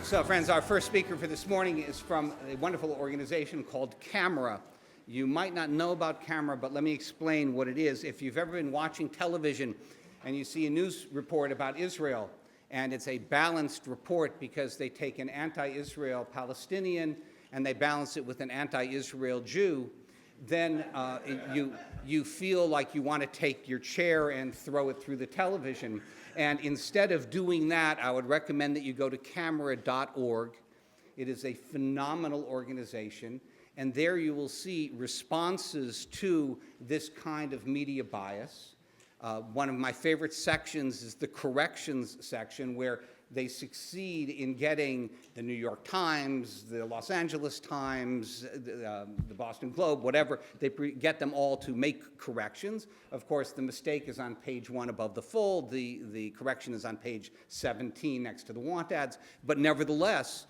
So, friends, our first speaker for this morning is from a wonderful organization called CAMERA. You might not know about CAMERA, but let me explain what it is. If you've ever been watching television and you see a news report about Israel, and it's a balanced report because they take an anti-Israel Palestinian and they balance it with an anti-Israel Jew, then you feel like you want to take your chair and throw it through the television. And instead of doing that, I would recommend that you go to camera.org. It is a phenomenal organization, and there you will see responses to this kind of media bias. One of my favorite sections is the corrections section, where they succeed in getting the New York Times, the Los Angeles Times, the Boston Globe, whatever. They get them all to make corrections. Of course, the mistake is on page 1 above the fold. The correction is on page 17 next to the want ads. But nevertheless,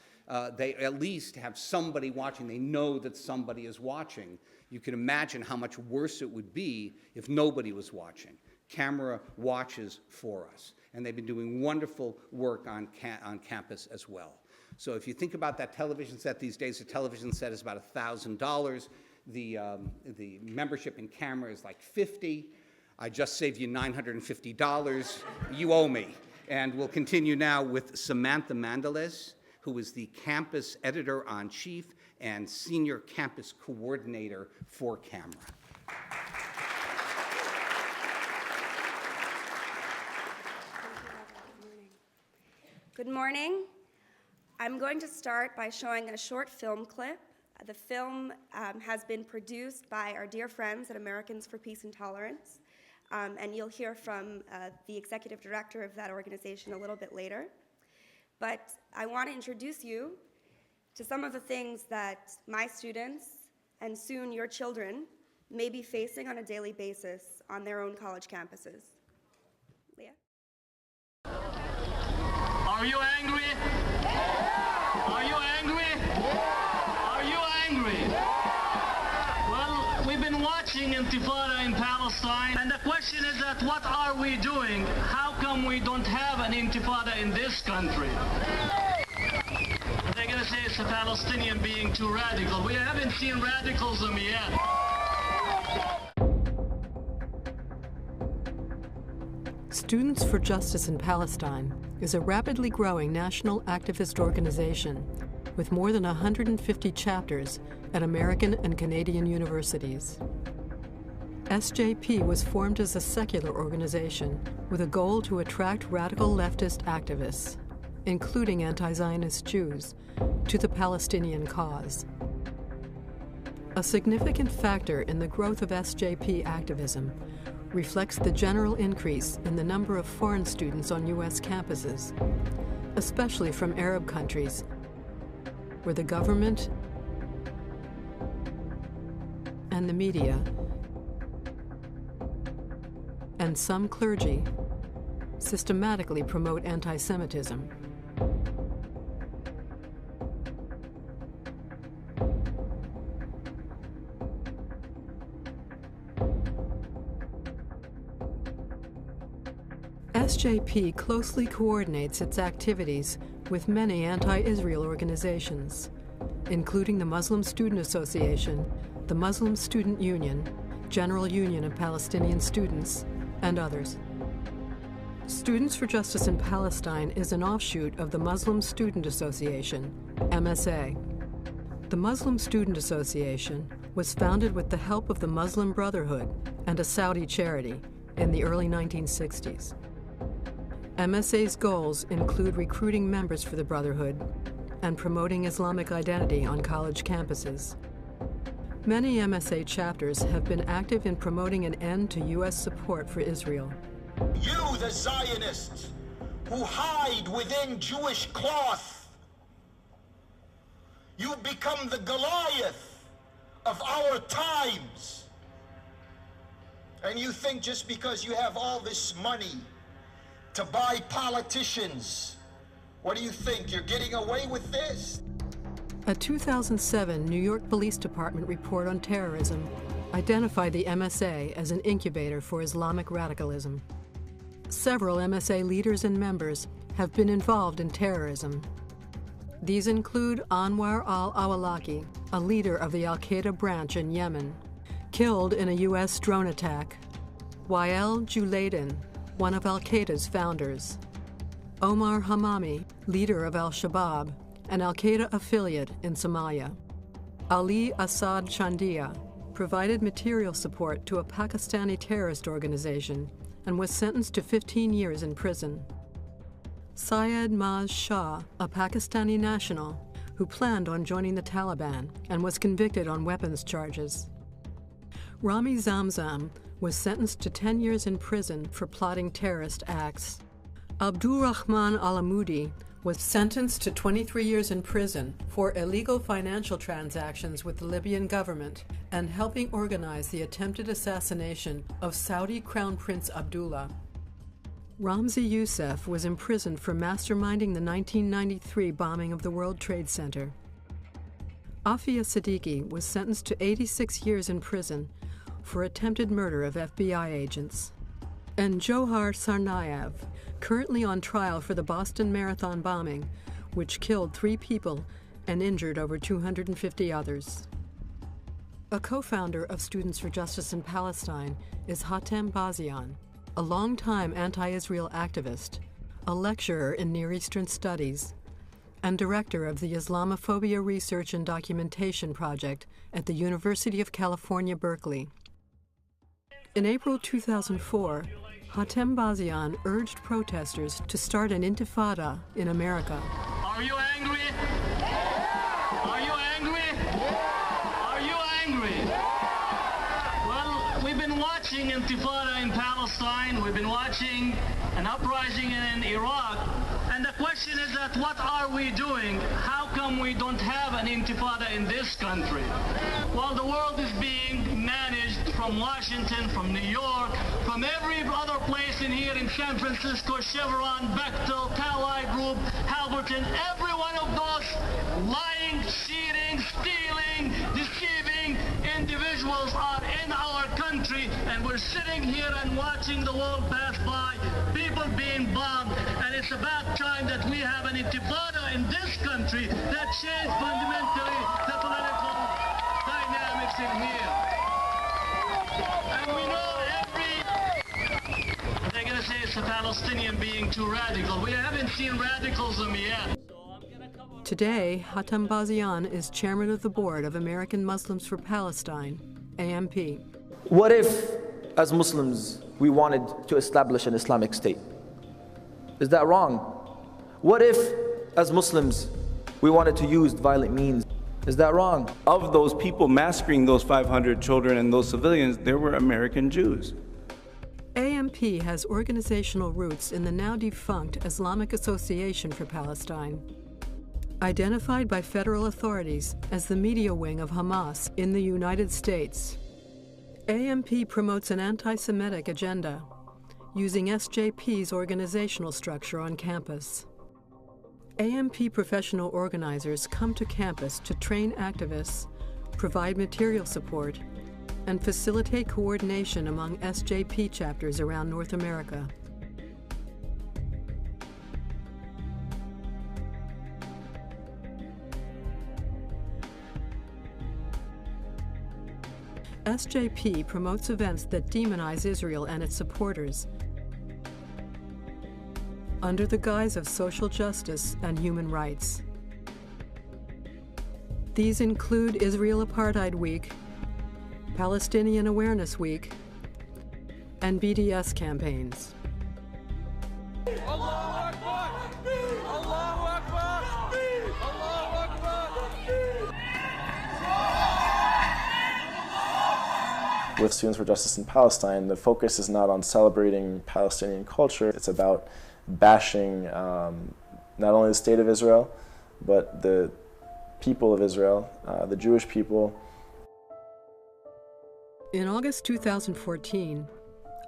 they at least have somebody watching. They know that somebody is watching. You can imagine how much worse it would be if nobody was watching. CAMERA watches for us, and they've been doing wonderful work on campus as well. So if you think about that television set these days, a television set is about $1,000. The membership in CAMERA is like $50. I just saved you $950. You owe me. And we'll continue now with Samantha Mandales, who is the campus editor-in-chief and senior campus coordinator for CAMERA. Good morning. I'm going to start by showing a short film clip. The film has been produced by our dear friends at Americans for Peace and Tolerance, and you'll hear from the executive director of that organization a little bit later. But I want to introduce you to some of the things that my students and soon your children may be facing on a daily basis on their own college campuses. Leah? Are you angry? Are you angry? Are you angry? Well, we've been watching Intifada in Palestine, and the question is that what are we doing? How come we don't have an Intifada in this country? They're going to say it's the Palestinian being too radical. We haven't seen radicalism yet. Students for Justice in Palestine is a rapidly growing national activist organization with more than 150 chapters at American and Canadian universities. SJP was formed as a secular organization with a goal to attract radical leftist activists, including anti-Zionist Jews, to the Palestinian cause. A significant factor in the growth of SJP activism reflects the general increase in the number of foreign students on U.S. campuses, especially from Arab countries, where the government and the media and some clergy systematically promote antisemitism. SJP closely coordinates its activities with many anti-Israel organizations, including the Muslim Student Association, the Muslim Student Union, General Union of Palestinian Students, and others. Students for Justice in Palestine is an offshoot of the Muslim Student Association, MSA. The Muslim Student Association was founded with the help of the Muslim Brotherhood and a Saudi charity in the early 1960s. MSA's goals include recruiting members for the Brotherhood and promoting Islamic identity on college campuses. Many MSA chapters have been active in promoting an end to U.S. support for Israel. You, the Zionists, who hide within Jewish cloth, you've become the Goliath of our times. And you think just because you have all this money to buy politicians, what do you think? You're getting away with this? A 2007 New York Police Department report on terrorism identified the MSA as an incubator for Islamic radicalism. Several MSA leaders and members have been involved in terrorism. These include Anwar al-Awlaki, a leader of the al-Qaeda branch in Yemen, killed in a U.S. drone attack; Wael Julaydin, one of al-Qaeda's founders; Omar Hamami, leader of al-Shabaab, an al-Qaeda affiliate in Somalia; Ali Assad Chandia, provided material support to a Pakistani terrorist organization and was sentenced to 15 years in prison; Syed Maz Shah, a Pakistani national who planned on joining the Taliban and was convicted on weapons charges; Rami Zamzam was sentenced to 10 years in prison for plotting terrorist acts; Abdul Rahman Alamudi was sentenced to 23 years in prison for illegal financial transactions with the Libyan government and helping organize the attempted assassination of Saudi Crown Prince Abdullah. Ramzi Youssef was imprisoned for masterminding the 1993 bombing of the World Trade Center. Afia Siddiqui was sentenced to 86 years in prison for attempted murder of FBI agents. And Johar Tsarnaev, currently on trial for the Boston Marathon bombing, which killed 3 people and injured over 250 others. A co-founder of Students for Justice in Palestine is Hatem Bazian, a longtime anti-Israel activist, a lecturer in Near Eastern Studies, and director of the Islamophobia Research and Documentation Project at the University of California, Berkeley. In April 2004, Hatem Bazian urged protesters to start an intifada in America. Are you angry? Are you angry? Are you angry? Well, we've been watching intifada in Palestine. We've been watching an uprising in Iraq. And the question is that what are we doing? How come we don't have an intifada in this country? Well, the world is being managed from Washington, from New York, from every other place in here in San Francisco, Chevron, Bechtel, Tally Group, Halberton, every one of those lying, cheating, stealing, deceiving individuals are in our country, and we're sitting here and watching the world pass by, people being bombed, and it's about time that we have an intifada in this country that change fundamentally the political dynamics in here. And we know they're going to say it's the Palestinian being too radical. We haven't seen radicalism yet. Today, Hatem Bazian is chairman of the board of American Muslims for Palestine, AMP. What if, as Muslims, we wanted to establish an Islamic state? Is that wrong? What if, as Muslims, we wanted to use violent means? Is that wrong? Of those people massacring those 500 children and those civilians, there were American Jews. AMP has organizational roots in the now defunct Islamic Association for Palestine. Identified by federal authorities as the media wing of Hamas in the United States, AMP promotes an anti-Semitic agenda, using SJP's organizational structure on campus. AMP professional organizers come to campus to train activists, provide material support, and facilitate coordination among SJP chapters around North America. SJP promotes events that demonize Israel and its supporters under the guise of social justice and human rights. These include Israel Apartheid Week, Palestinian Awareness Week, and BDS campaigns. Allahu Akbar! Allahu Akbar! Allahu Akbar! With Students for Justice in Palestine, the focus is not on celebrating Palestinian culture. It's about bashing not only the state of Israel, but the people of Israel, the Jewish people. In August 2014,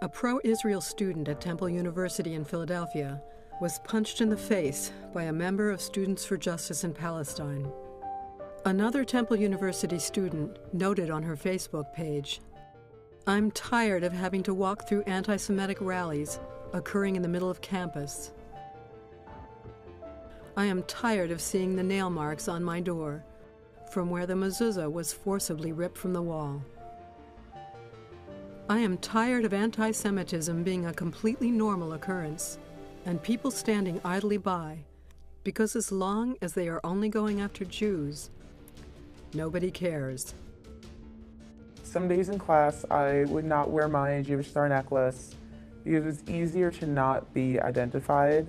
a pro-Israel student at Temple University in Philadelphia was punched in the face by a member of Students for Justice in Palestine. Another Temple University student noted on her Facebook page, "I'm tired of having to walk through anti-Semitic rallies occurring in the middle of campus." I am tired of seeing the nail marks on my door, from where the mezuzah was forcibly ripped from the wall. I am tired of anti-Semitism being a completely normal occurrence, and people standing idly by, because as long as they are only going after Jews, nobody cares. Some days in class, I would not wear my Jewish star necklace because it was easier to not be identified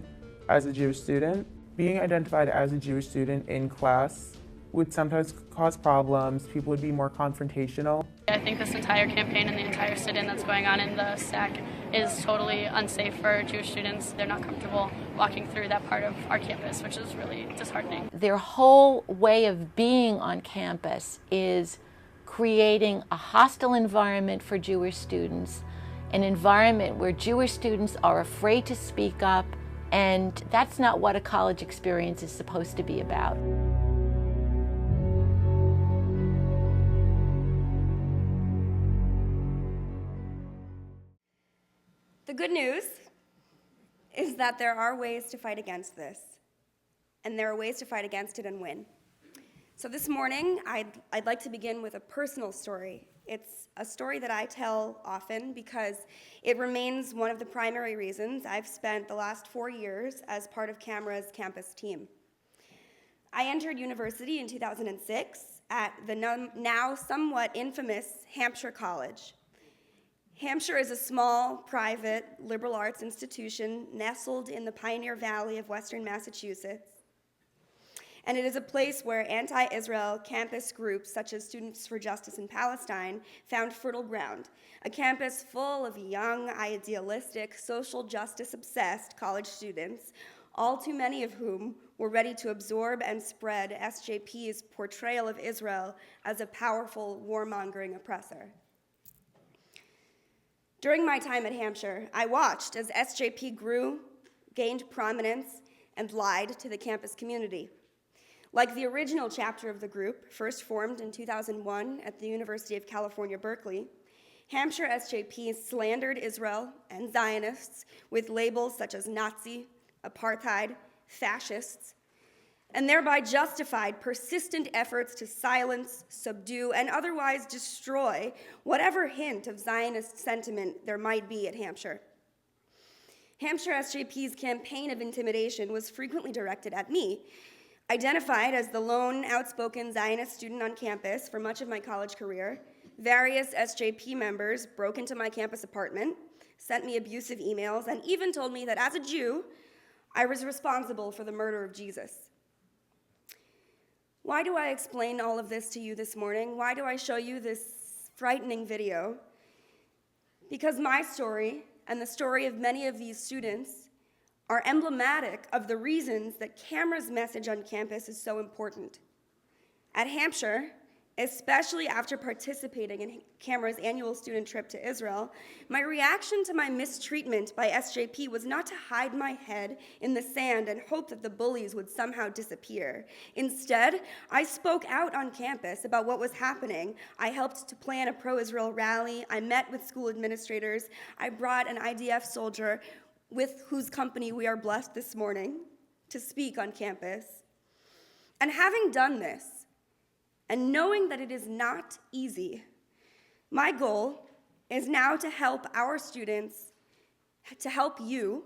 as a Jewish student. Being identified as a Jewish student in class would sometimes cause problems. People would be more confrontational. I think this entire campaign and the entire sit-in that's going on in the SAC is totally unsafe for Jewish students. They're not comfortable walking through that part of our campus, which is really disheartening. Their whole way of being on campus is creating a hostile environment for Jewish students, an environment where Jewish students are afraid to speak up, and that's not what a college experience is supposed to be about. The good news is that there are ways to fight against this, and there are ways to fight against it and win. So this morning, I'd like to begin with a personal story. It's a story that I tell often because it remains one of the primary reasons I've spent the last 4 years as part of Camera's campus team. I entered university in 2006 at the now somewhat infamous Hampshire College. Hampshire is a small, private, liberal arts institution nestled in the Pioneer Valley of Western Massachusetts. And it is a place where anti-Israel campus groups such as Students for Justice in Palestine found fertile ground, a campus full of young, idealistic, social justice-obsessed college students, all too many of whom were ready to absorb and spread SJP's portrayal of Israel as a powerful, warmongering oppressor. During my time at Hampshire, I watched as SJP grew, gained prominence, and lied to the campus community. Like the original chapter of the group, first formed in 2001 at the University of California, Berkeley, Hampshire SJP slandered Israel and Zionists with labels such as Nazi, apartheid, fascists, and thereby justified persistent efforts to silence, subdue, and otherwise destroy whatever hint of Zionist sentiment there might be at Hampshire. Hampshire SJP's campaign of intimidation was frequently directed at me, identified as the lone outspoken Zionist student on campus for much of my college career. Various SJP members broke into my campus apartment, sent me abusive emails, and even told me that as a Jew, I was responsible for the murder of Jesus. Why do I explain all of this to you this morning? Why do I show you this frightening video? Because my story and the story of many of these students are emblematic of the reasons that Camera's message on campus is so important. At Hampshire, especially after participating in Camera's annual student trip to Israel, my reaction to my mistreatment by SJP was not to hide my head in the sand and hope that the bullies would somehow disappear. Instead, I spoke out on campus about what was happening. I helped to plan a pro-Israel rally. I met with school administrators. I brought an IDF soldier with whose company we are blessed this morning to speak on campus. And having done this, and knowing that it is not easy, my goal is now to help our students, to help you,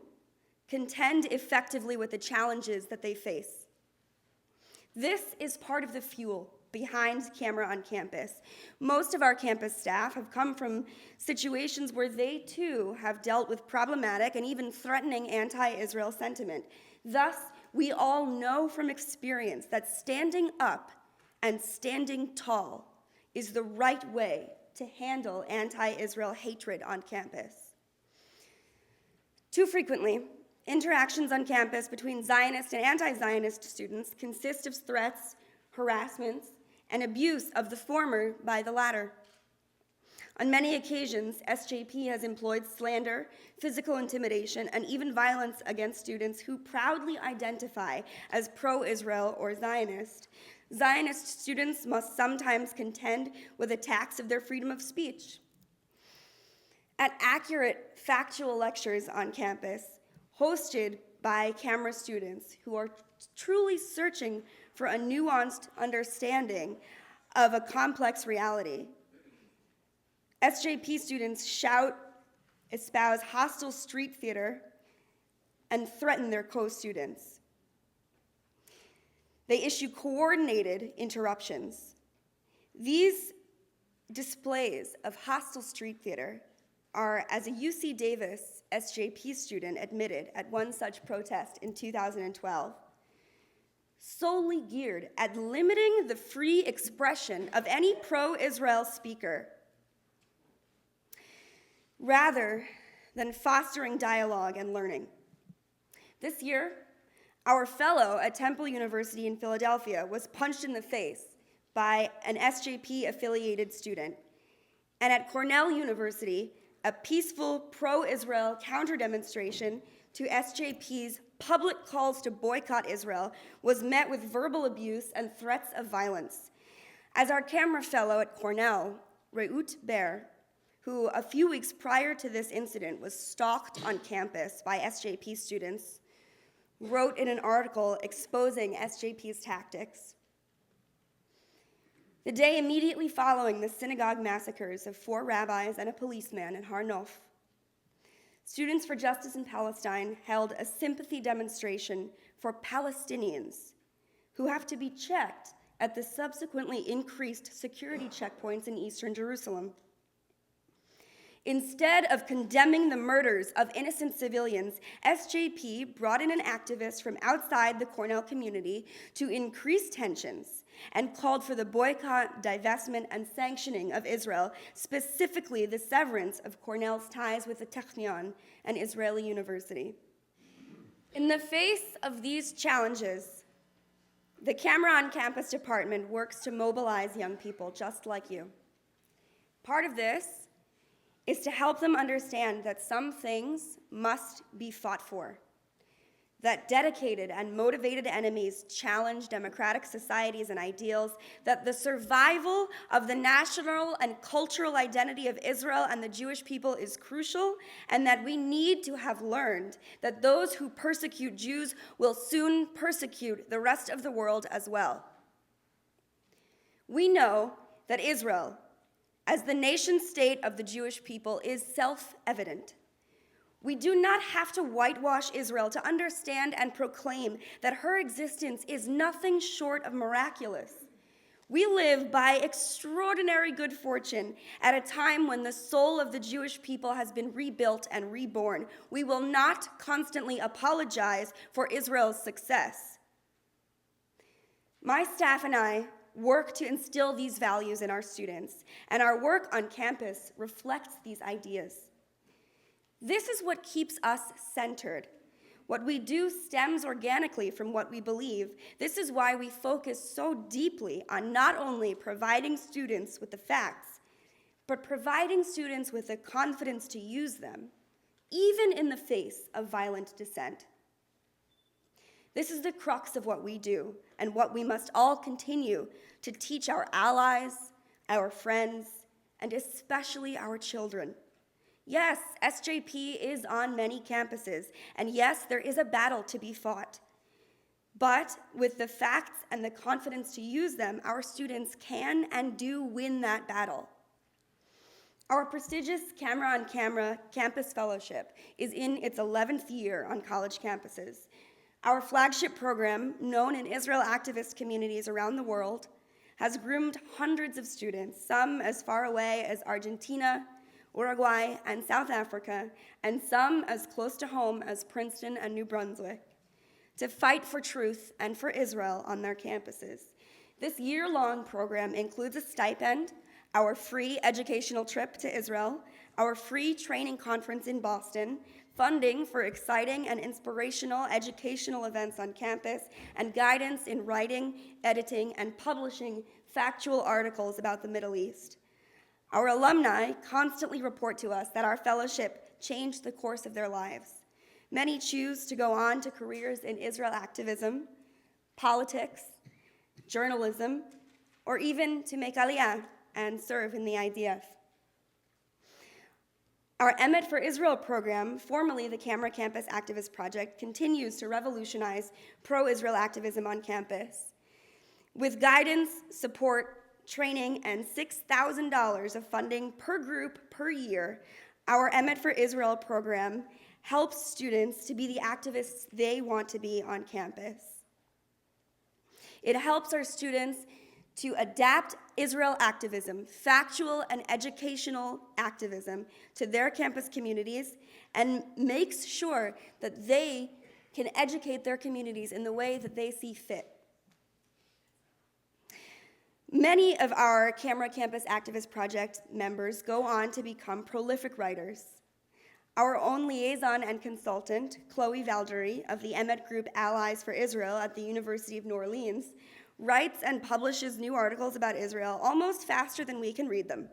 contend effectively with the challenges that they face. This is part of the fuel behind Camera on Campus. Most of our campus staff have come from situations where they too have dealt with problematic and even threatening anti-Israel sentiment. Thus, we all know from experience that standing up and standing tall is the right way to handle anti-Israel hatred on campus. Too frequently, interactions on campus between Zionist and anti-Zionist students consist of threats, harassments, and abuse of the former by the latter. On many occasions, SJP has employed slander, physical intimidation, and even violence against students who proudly identify as pro-Israel or Zionist. Zionist students must sometimes contend with attacks of their freedom of speech. At accurate, factual lectures on campus, hosted by camera students who are truly searching for a nuanced understanding of a complex reality. SJP students shout, espouse hostile street theater, and threaten their co-students. They issue coordinated interruptions. These displays of hostile street theater are, as a UC Davis SJP student admitted at one such protest in 2012, solely geared at limiting the free expression of any pro-Israel speaker, rather than fostering dialogue and learning. This year, our fellow at Temple University in Philadelphia was punched in the face by an SJP-affiliated student. And at Cornell University, a peaceful pro-Israel counter-demonstration to SJP's public calls to boycott Israel was met with verbal abuse and threats of violence. As our camera fellow at Cornell, Reut Ber, who a few weeks prior to this incident was stalked on campus by SJP students, wrote in an article exposing SJP's tactics. The day immediately following the synagogue massacres of 4 rabbis and a policeman in Har Nof, Students for Justice in Palestine held a sympathy demonstration for Palestinians who have to be checked at the subsequently increased security checkpoints in eastern Jerusalem. Instead of condemning the murders of innocent civilians, SJP brought in an activist from outside the Cornell community to increase tensions and called for the boycott, divestment, and sanctioning of Israel, specifically the severance of Cornell's ties with the Technion, an Israeli university. In the face of these challenges, the Camera on Campus department works to mobilize young people just like you. Part of this is to help them understand that some things must be fought for, that dedicated and motivated enemies challenge democratic societies and ideals, that the survival of the national and cultural identity of Israel and the Jewish people is crucial, and that we need to have learned that those who persecute Jews will soon persecute the rest of the world as well. We know that Israel, as the nation state of the Jewish people, is self-evident. We do not have to whitewash Israel to understand and proclaim that her existence is nothing short of miraculous. We live by extraordinary good fortune at a time when the soul of the Jewish people has been rebuilt and reborn. We will not constantly apologize for Israel's success. My staff and I work to instill these values in our students, and our work on campus reflects these ideas. This is what keeps us centered. What we do stems organically from what we believe. This is why we focus so deeply on not only providing students with the facts, but providing students with the confidence to use them, even in the face of violent dissent. This is the crux of what we do and what we must all continue to teach our allies, our friends, and especially our children. Yes, SJP is on many campuses, and yes, there is a battle to be fought. But with the facts and the confidence to use them, our students can and do win that battle. Our prestigious Camera on Camera Campus Fellowship is in its 11th year on college campuses. Our flagship program, known in Israel activist communities around the world, has groomed hundreds of students, some as far away as Argentina, Uruguay, and South Africa, and some as close to home as Princeton and New Brunswick, to fight for truth and for Israel on their campuses. This year-long program includes a stipend, our free educational trip to Israel, our free training conference in Boston, funding for exciting and inspirational educational events on campus, and guidance in writing, editing, and publishing factual articles about the Middle East. Our alumni constantly report to us that our fellowship changed the course of their lives. Many choose to go on to careers in Israel activism, politics, journalism, or even to make aliyah and serve in the IDF. Our Emet for Israel program, formerly the Camera Campus Activist Project, continues to revolutionize pro-Israel activism on campus. With guidance, support, training, and $6,000 of funding per group per year, our Emet for Israel program helps students to be the activists they want to be on campus. It helps our students to adapt Israel activism, factual and educational activism, to their campus communities, and makes sure that they can educate their communities in the way that they see fit. Many of our Camera Campus Activist Project members go on to become prolific writers. Our own liaison and consultant, Chloe Valdery of the Emet Group Allies for Israel at the University of New Orleans, writes and publishes new articles about Israel almost faster than we can read them.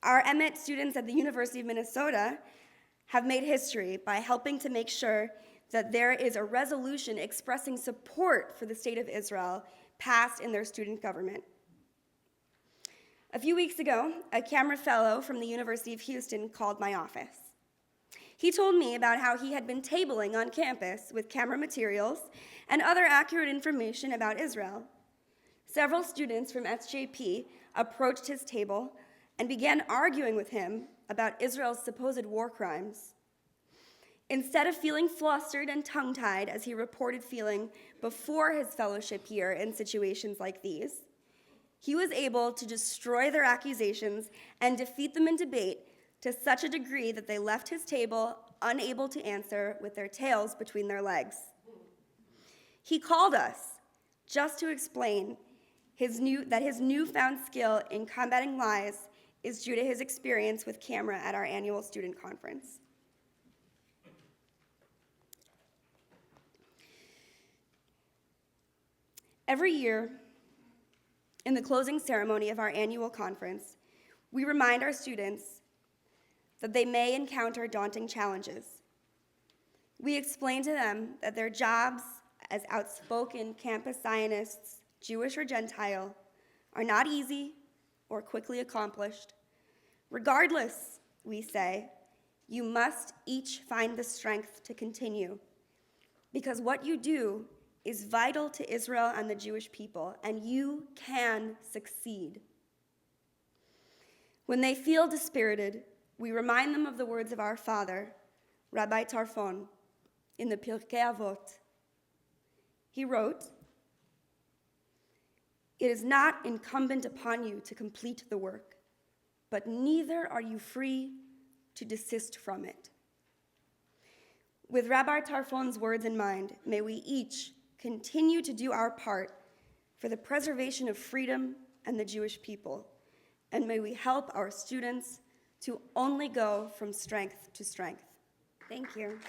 Our Emet students at the University of Minnesota have made history by helping to make sure that there is a resolution expressing support for the state of Israel passed in their student government. A few weeks ago, a camera fellow from the University of Houston called my office. He told me about how he had been tabling on campus with camera materials and other accurate information about Israel. Several students from SJP approached his table and began arguing with him about Israel's supposed war crimes. Instead of feeling flustered and tongue-tied as he reported feeling before his fellowship year in situations like these, he was able to destroy their accusations and defeat them in debate to such a degree that they left his table unable to answer with their tails between their legs. He called us just to explain that his newfound skill in combating lies is due to his experience with camera at our annual student conference. Every year, in the closing ceremony of our annual conference, we remind our students that they may encounter daunting challenges. We explain to them that their jobs as outspoken campus Zionists, Jewish or Gentile, are not easy or quickly accomplished. Regardless, we say, you must each find the strength to continue, because what you do is vital to Israel and the Jewish people, and you can succeed. When they feel dispirited, we remind them of the words of our father, Rabbi Tarfon, in the Pirkei Avot. He wrote, "It is not incumbent upon you to complete the work, but neither are you free to desist from it." With Rabbi Tarfon's words in mind, may we each continue to do our part for the preservation of freedom and the Jewish people, and may we help our students to only go from strength to strength. Thank you.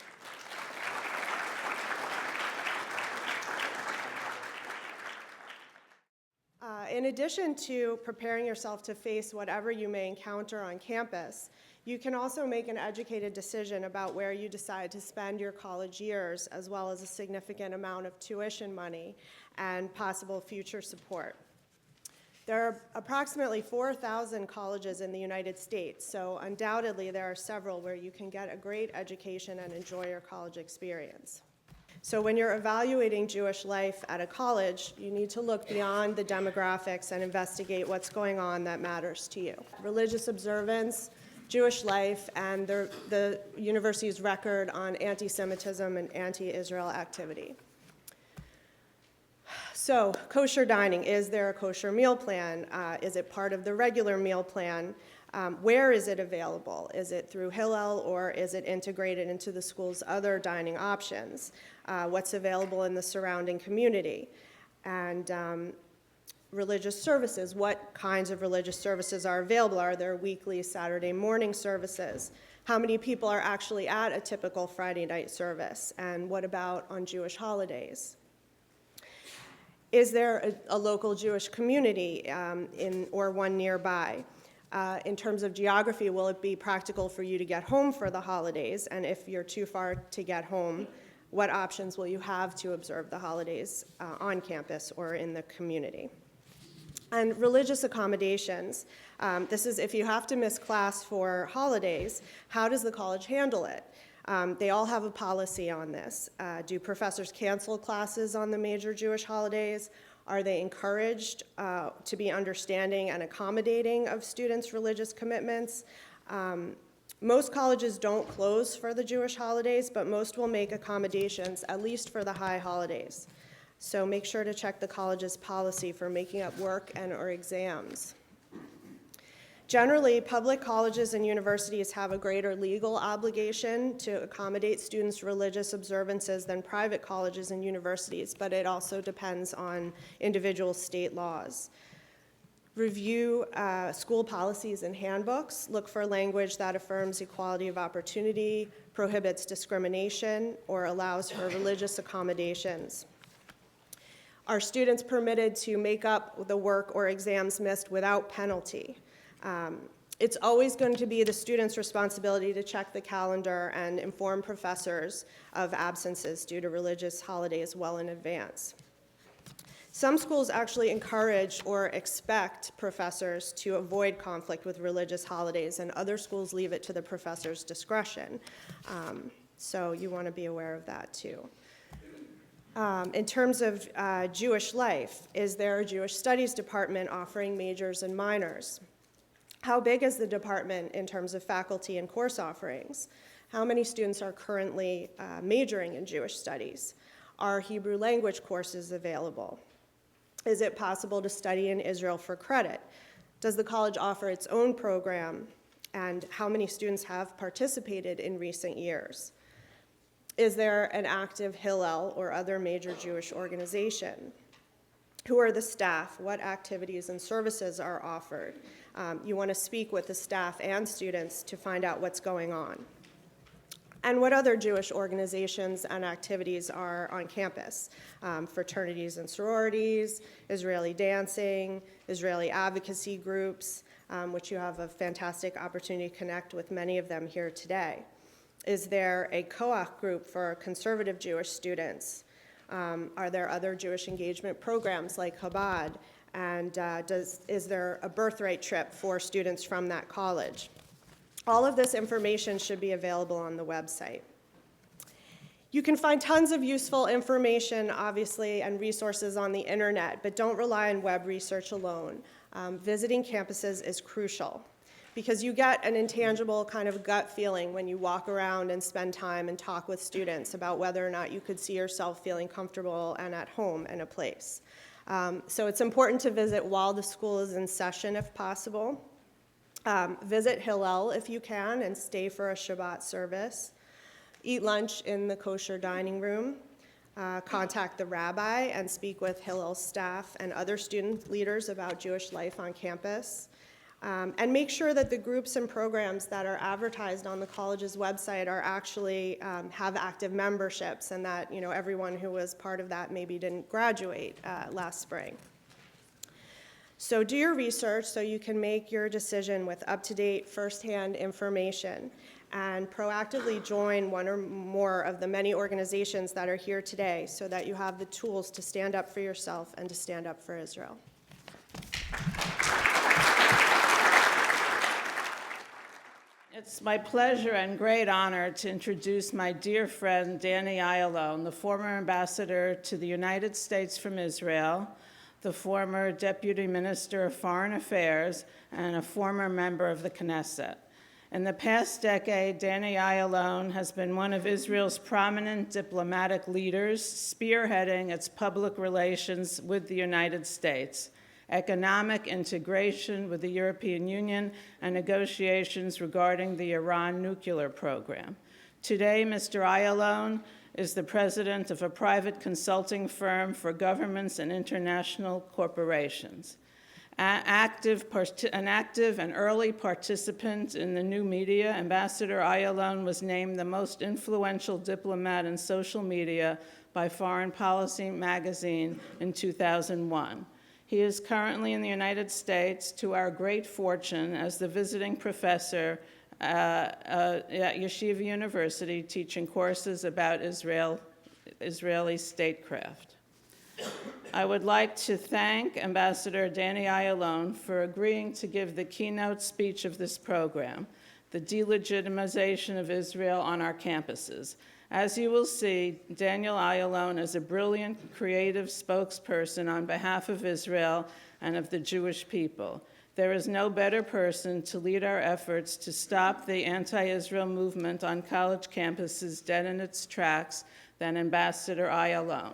In addition to preparing yourself to face whatever you may encounter on campus, you can also make an educated decision about where you decide to spend your college years, as well as a significant amount of tuition money and possible future support. There are approximately 4,000 colleges in the United States, so undoubtedly there are several where you can get a great education and enjoy your college experience. So when you're evaluating Jewish life at a college, you need to look beyond the demographics and investigate what's going on that matters to you. Religious observance, Jewish life, and the university's record on anti-Semitism and anti-Israel activity. So, kosher dining, is there a kosher meal plan? Is it part of the regular meal plan? Where is it available? Is it through Hillel, or is it integrated into the school's other dining options? What's available in the surrounding community? And religious services, what kinds of religious services are available? Are there weekly Saturday morning services? How many people are actually at a typical Friday night service? And what about on Jewish holidays? Is there a local Jewish community or one nearby? In terms of geography, will it be practical for you to get home for the holidays? And if you're too far to get home, what options will you have to observe the holidays on campus or in the community? And religious accommodations. This is if you have to miss class for holidays, how does the college handle it? They all have a policy on this. Do professors cancel classes on the major Jewish holidays? Are they encouraged to be understanding and accommodating of students' religious commitments? Most colleges don't close for the Jewish holidays, but most will make accommodations, at least for the high holidays. So make sure to check the college's policy for making up work and/or exams. Generally, public colleges and universities have a greater legal obligation to accommodate students' religious observances than private colleges and universities, but it also depends on individual state laws. Review school policies and handbooks. Look for language that affirms equality of opportunity, prohibits discrimination, or allows for religious accommodations. Are students permitted to make up the work or exams missed without penalty? It's always going to be the student's responsibility to check the calendar and inform professors of absences due to religious holidays well in advance. Some schools actually encourage or expect professors to avoid conflict with religious holidays, and other schools leave it to the professor's discretion. So you want to be aware of that too. In terms of Jewish life, is there a Jewish studies department offering majors and minors? How big is the department in terms of faculty and course offerings? How many students are currently majoring in Jewish studies? Are Hebrew language courses available? Is it possible to study in Israel for credit? Does the college offer its own program? And how many students have participated in recent years? Is there an active Hillel or other major Jewish organization? Who are the staff? What activities and services are offered? You want to speak with the staff and students to find out what's going on. And what other Jewish organizations and activities are on campus? Fraternities and sororities, Israeli dancing, Israeli advocacy groups, which you have a fantastic opportunity to connect with many of them here today. Is there a Koach group for conservative Jewish students? Are there other Jewish engagement programs like Chabad? And is there a birthright trip for students from that college? All of this information should be available on the website. You can find tons of useful information, obviously, and resources on the internet, but don't rely on web research alone. Visiting campuses is crucial because you get an intangible kind of gut feeling when you walk around and spend time and talk with students about whether or not you could see yourself feeling comfortable and at home in a place. So it's important to visit while the school is in session if possible. Visit Hillel if you can and stay for a Shabbat service. Eat lunch in the kosher dining room. Contact the rabbi and speak with Hillel staff and other student leaders about Jewish life on campus. And make sure that the groups and programs that are advertised on the college's website are actually have active memberships, and that everyone who was part of that maybe didn't graduate last spring. So do your research so you can make your decision with up-to-date, first-hand information, and proactively join one or more of the many organizations that are here today so that you have the tools to stand up for yourself and to stand up for Israel. It's my pleasure and great honor to introduce my dear friend Danny Ayalon, the former ambassador to the United States from Israel, the former Deputy Minister of Foreign Affairs, and a former member of the Knesset. In the past decade, Danny Ayalon has been one of Israel's prominent diplomatic leaders, spearheading its public relations with the United States, economic integration with the European Union, and negotiations regarding the Iran nuclear program. Today, Mr. Ayalon is the president of a private consulting firm for governments and international corporations. An active and early participant in the new media, Ambassador Ayalon was named the most influential diplomat in social media by Foreign Policy magazine in 2001. He is currently in the United States, to our great fortune, as the visiting professor at Yeshiva University, teaching courses about Israeli statecraft. I would like to thank Ambassador Danny Ayalon for agreeing to give the keynote speech of this program, the delegitimization of Israel on our campuses. As you will see, Daniel Ayalon is a brilliant, creative spokesperson on behalf of Israel and of the Jewish people. There is no better person to lead our efforts to stop the anti-Israel movement on college campuses dead in its tracks than Ambassador Ayalon.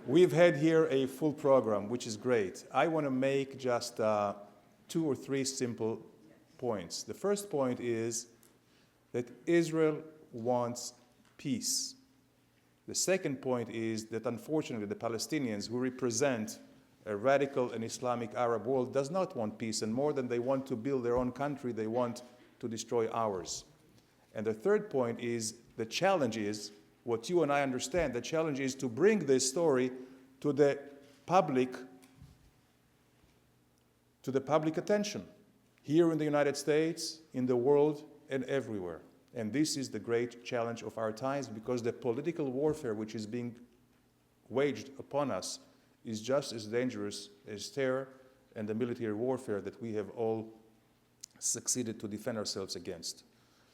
We've had here a full program, which is great. I want to make just 2 or 3 simple points. The first point is that Israel wants peace. The second point is that unfortunately the Palestinians, who represent a radical and Islamic Arab world, does not want peace, and more than they want to build their own country, they want to destroy ours. And the third point is the challenge is, what you and I understand, the challenge is to bring this story to the public attention, here in the United States, in the world, and everywhere. And this is the great challenge of our times, because the political warfare which is being waged upon us is just as dangerous as terror and the military warfare that we have all succeeded to defend ourselves against.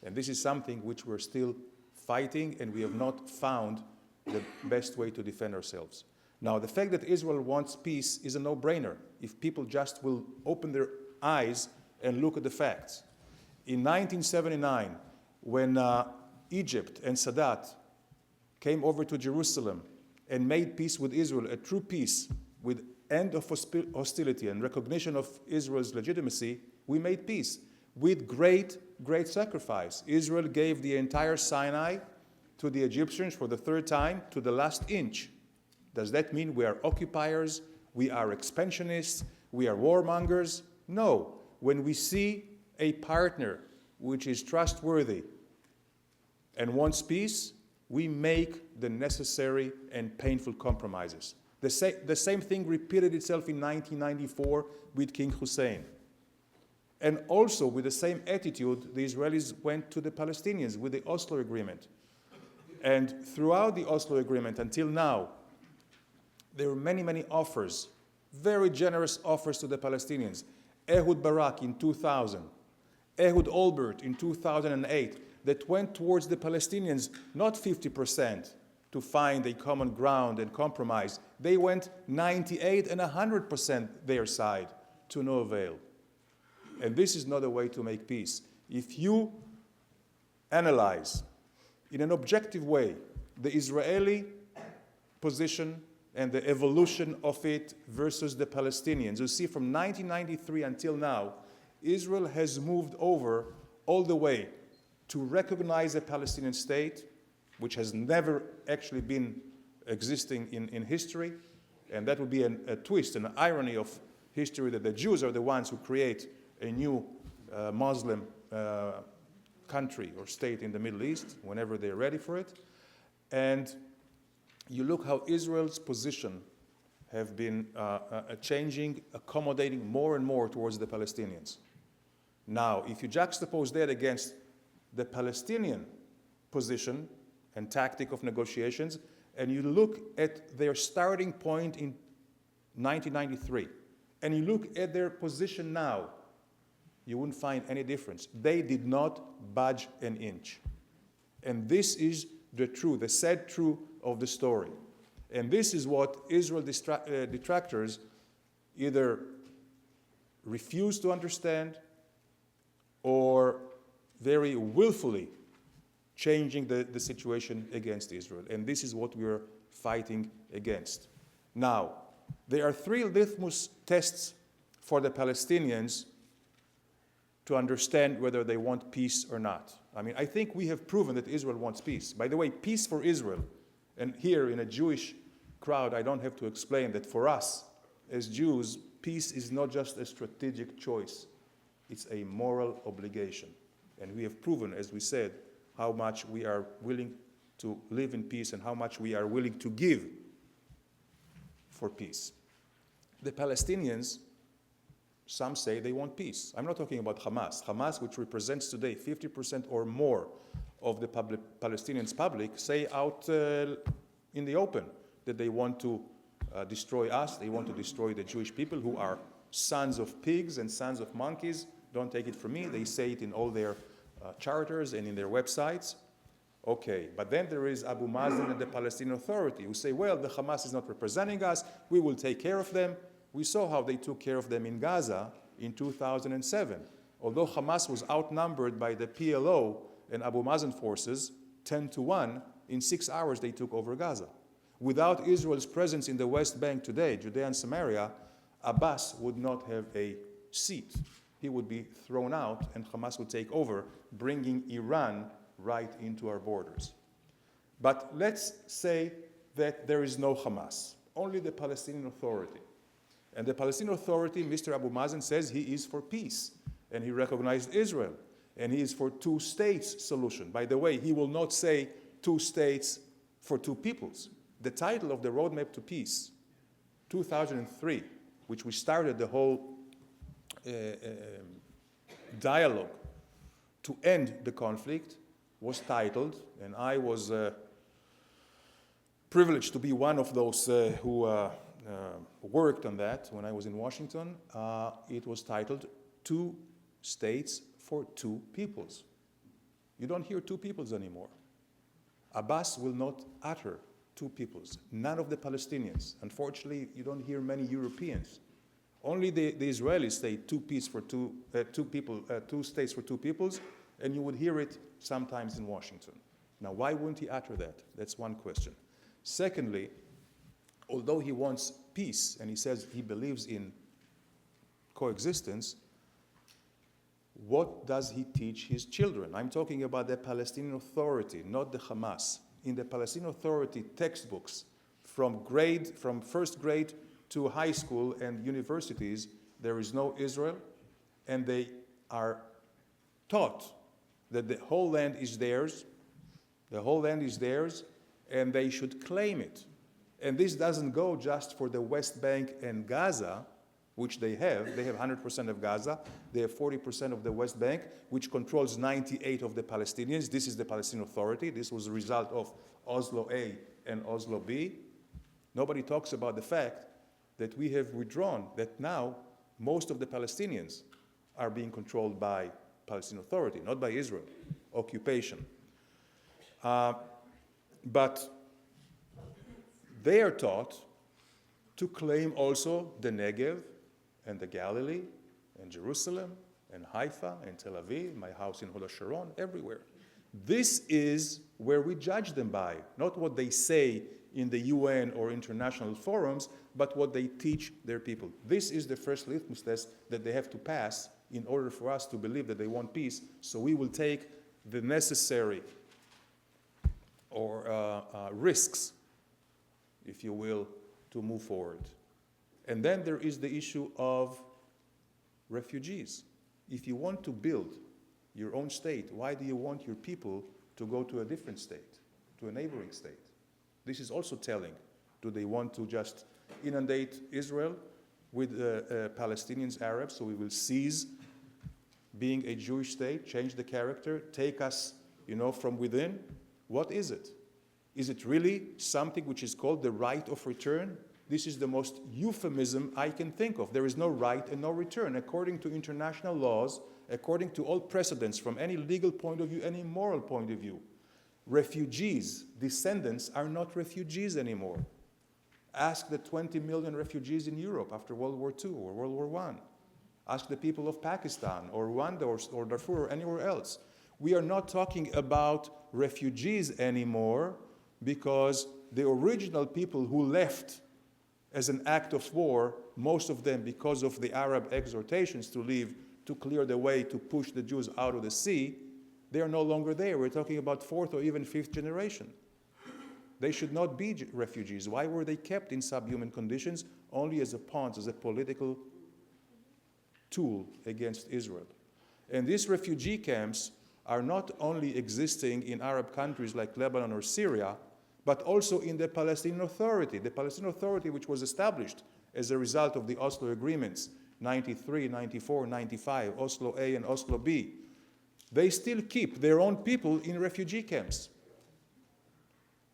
And this is something which we're still fighting, and we have not found the best way to defend ourselves. Now, the fact that Israel wants peace is a no-brainer if people just will open their eyes and look at the facts. In 1979, when Egypt and Sadat came over to Jerusalem and made peace with Israel, a true peace with end of hostility and recognition of Israel's legitimacy, we made peace with great, great sacrifice. Israel gave the entire Sinai to the Egyptians for the 3rd time, to the last inch. Does that mean we are occupiers, we are expansionists, we are warmongers? No. When we see a partner which is trustworthy and wants peace, we make the necessary and painful compromises. The same thing repeated itself in 1994 with King Hussein. And also with the same attitude, the Israelis went to the Palestinians with the Oslo Agreement. And throughout the Oslo Agreement until now, there were many, many offers, very generous offers to the Palestinians. Ehud Barak in 2000, Ehud Olbert in 2008, that went towards the Palestinians not 50% to find a common ground and compromise. They went 98 and 100% their side, to no avail. And this is not a way to make peace. If you analyze in an objective way the Israeli position and the evolution of it versus the Palestinians, you see from 1993 until now, Israel has moved over all the way to recognize a Palestinian state, which has never actually been existing in history. And that would be a twist, an irony of history, that the Jews are the ones who create a new Muslim country or state in the Middle East whenever they're ready for it. And you look how Israel's position have been changing, accommodating more and more towards the Palestinians. Now, if you juxtapose that against the Palestinian position and tactic of negotiations, and you look at their starting point in 1993, and you look at their position now, you wouldn't find any difference. They did not budge an inch. And this is the truth, the sad truth of the story. And this is what Israel detractors either refuse to understand or very willfully changing the situation against Israel. And this is what we're fighting against. Now, there are 3 litmus tests for the Palestinians to understand whether they want peace or not. I mean, I think we have proven that Israel wants peace. By the way, peace for Israel, and here in a Jewish crowd, I don't have to explain that for us as Jews, peace is not just a strategic choice. It's a moral obligation. And we have proven, as we said, how much we are willing to live in peace and how much we are willing to give for peace. The Palestinians, some say they want peace. I'm not talking about Hamas. Hamas, which represents today 50% or more of the Palestinians' public, say out in the open that they want to destroy us. They want to destroy the Jewish people who are sons of pigs and sons of monkeys. Don't take it from me. They say it in all their charters and in their websites. Okay, but then there is Abu Mazen and the Palestinian Authority who say, well, the Hamas is not representing us. We will take care of them. We saw how they took care of them in Gaza in 2007. Although Hamas was outnumbered by the PLO and Abu Mazen forces 10-1, in 6 hours they took over Gaza. Without Israel's presence in the West Bank today, Judea and Samaria, Abbas would not have a seat. He would be thrown out and Hamas would take over, bringing Iran right into our borders. But let's say that there is no Hamas, only the Palestinian Authority. And the Palestinian Authority, Mr. Abu Mazen says he is for peace, and he recognized Israel, and he is for two states solution. By the way, he will not say 2 states for 2 peoples. The title of the Roadmap to Peace, 2003, which we started the whole dialogue to end the conflict, was titled, and I was privileged to be one of those who worked on that when I was in Washington. It was titled 2 States for 2 Peoples. You don't hear 2 peoples anymore. Abbas will not utter 2 peoples. None of the Palestinians. Unfortunately, you don't hear many Europeans. Only the Israelis say 2 states for 2 peoples, and you would hear it sometimes in Washington. Now, why wouldn't he utter that? That's one question. Secondly, although he wants peace, and he says he believes in coexistence, what does he teach his children? I'm talking about the Palestinian Authority, not the Hamas. In the Palestinian Authority textbooks, from first grade to high school and universities, there is no Israel, and they are taught that the whole land is theirs, and they should claim it. And this doesn't go just for the West Bank and Gaza, which they have. They have 100% of Gaza. They have 40% of the West Bank, which controls 98% of the Palestinians. This is the Palestinian Authority. This was a result of Oslo A and Oslo B. Nobody talks about the fact that we have withdrawn, that now most of the Palestinians are being controlled by Palestinian Authority, not by Israel. Occupation. But they are taught to claim also the Negev and the Galilee and Jerusalem and Haifa and Tel Aviv, my house in Hod HaSharon, everywhere. This is where we judge them by, not what they say in the UN or international forums, but what they teach their people. This is the first litmus test that they have to pass in order for us to believe that they want peace. So we will take the necessary risks, if you will, to move forward. And then there is the issue of refugees. If you want to build your own state, why do you want your people to go to a different state, to a neighboring state? This is also telling. Do they want to just inundate Israel with Palestinians, Arabs, so we will cease being a Jewish state, change the character, take us, from within? What is it? Is it really something which is called the right of return? This is the most euphemism I can think of. There is no right and no return. According to international laws, according to all precedents from any legal point of view, any moral point of view, refugees, descendants, are not refugees anymore. Ask the 20 million refugees in Europe after World War II or World War I. Ask the people of Pakistan or Rwanda or Darfur or anywhere else. We are not talking about refugees anymore because the original people who left as an act of war, most of them because of the Arab exhortations to leave, to clear the way to push the Jews out of the sea, they are no longer there. We're talking about 4th or even 5th generation. They should not be refugees. Why were they kept in subhuman conditions? Only as a pawn, as a political tool against Israel. And these refugee camps are not only existing in Arab countries like Lebanon or Syria, but also in the Palestinian Authority. The Palestinian Authority, which was established as a result of the Oslo agreements, 93, 94, 95, Oslo A and Oslo B, they still keep their own people in refugee camps.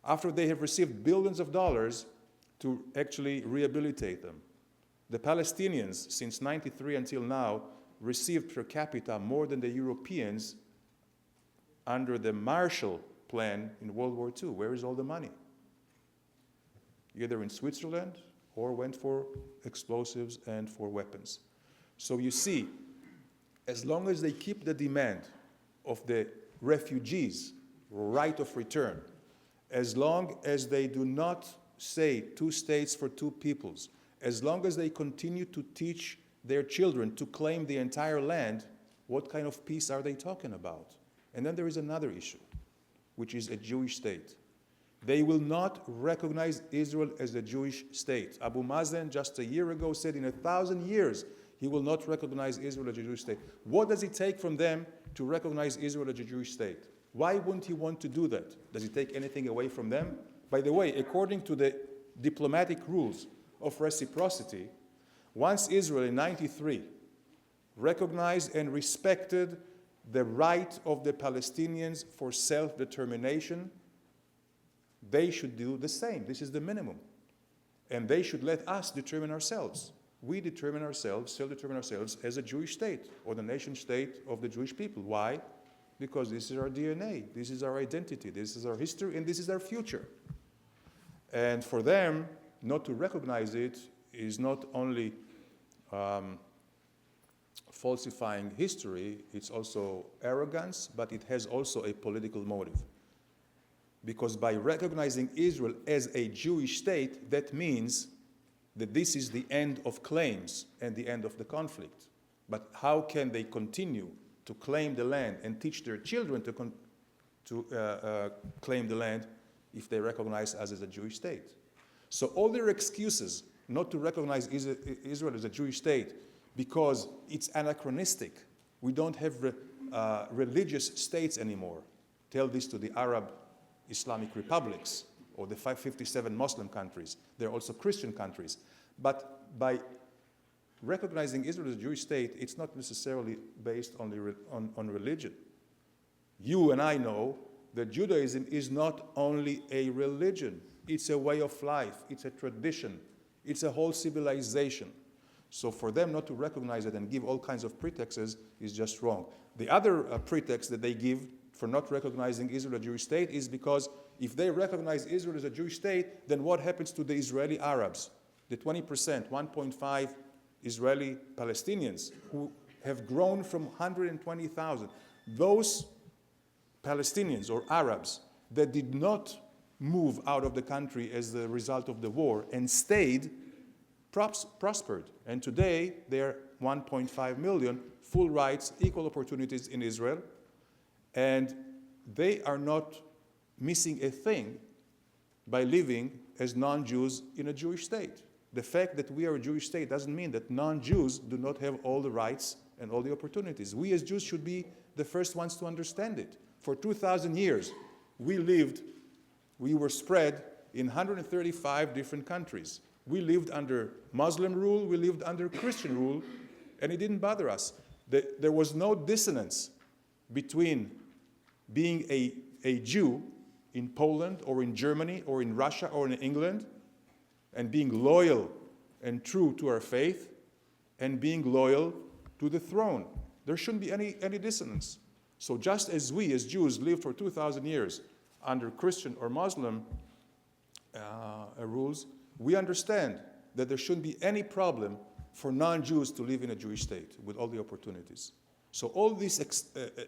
After they have received billions of dollars to actually rehabilitate them. The Palestinians, since 93 until now, received per capita more than the Europeans under the Marshall Plan in World War II. Where is all the money? Either in Switzerland or went for explosives and for weapons. So you see, as long as they keep the demand of the refugees' right of return, as long as they do not say 2 states for 2 peoples, as long as they continue to teach their children to claim the entire land, what kind of peace are they talking about? And then there is another issue, which is a Jewish state. They will not recognize Israel as a Jewish state. Abu Mazen just a year ago said in 1,000 years he will not recognize Israel as a Jewish state. What does it take from them to recognize Israel as a Jewish state? Why wouldn't he want to do that? Does it take anything away from them? By the way, according to the diplomatic rules of reciprocity, once Israel in 93 recognized and respected the right of the Palestinians for self-determination, they should do the same. This is the minimum. And they should let us determine ourselves. We determine ourselves, self-determine ourselves as a Jewish state or the nation state of the Jewish people. Why? Because this is our DNA, this is our identity, this is our history, and this is our future. And for them not to recognize it is not only falsifying history, it's also arrogance, but it has also a political motive. Because by recognizing Israel as a Jewish state, that means that this is the end of claims and the end of the conflict. But how can they continue to claim the land and teach their children to claim the land if they recognize us as a Jewish state? So all their excuses not to recognize Israel as a Jewish state because it's anachronistic. We don't have religious states anymore. Tell this to the Arab Islamic republics or the 557 Muslim countries. They're also Christian countries. But by recognizing Israel as a Jewish state, it's not necessarily based on religion. You and I know that Judaism is not only a religion. It's a way of life. It's a tradition. It's a whole civilization. So for them not to recognize it and give all kinds of pretexts is just wrong. The other pretext that they give for not recognizing Israel as a Jewish state is because if they recognize Israel as a Jewish state, then what happens to the Israeli Arabs? The 20%, 1.5 Israeli Palestinians who have grown from 120,000. Those Palestinians or Arabs that did not move out of the country as the result of the war and stayed, prospered. And today they're 1.5 million, full rights, equal opportunities in Israel. And they are not missing a thing by living as non-Jews in a Jewish state. The fact that we are a Jewish state doesn't mean that non-Jews do not have all the rights and all the opportunities. We as Jews should be the first ones to understand it. For 2,000 years, we were spread in 135 different countries. We lived under Muslim rule, we lived under Christian rule, and it didn't bother us. There was no dissonance between being a Jew in Poland or in Germany or in Russia or in England and being loyal and true to our faith and being loyal to the throne. There shouldn't be any dissonance. So just as we as Jews lived for 2,000 years under Christian or Muslim rules, we understand that there shouldn't be any problem for non-Jews to live in a Jewish state with all the opportunities. So all these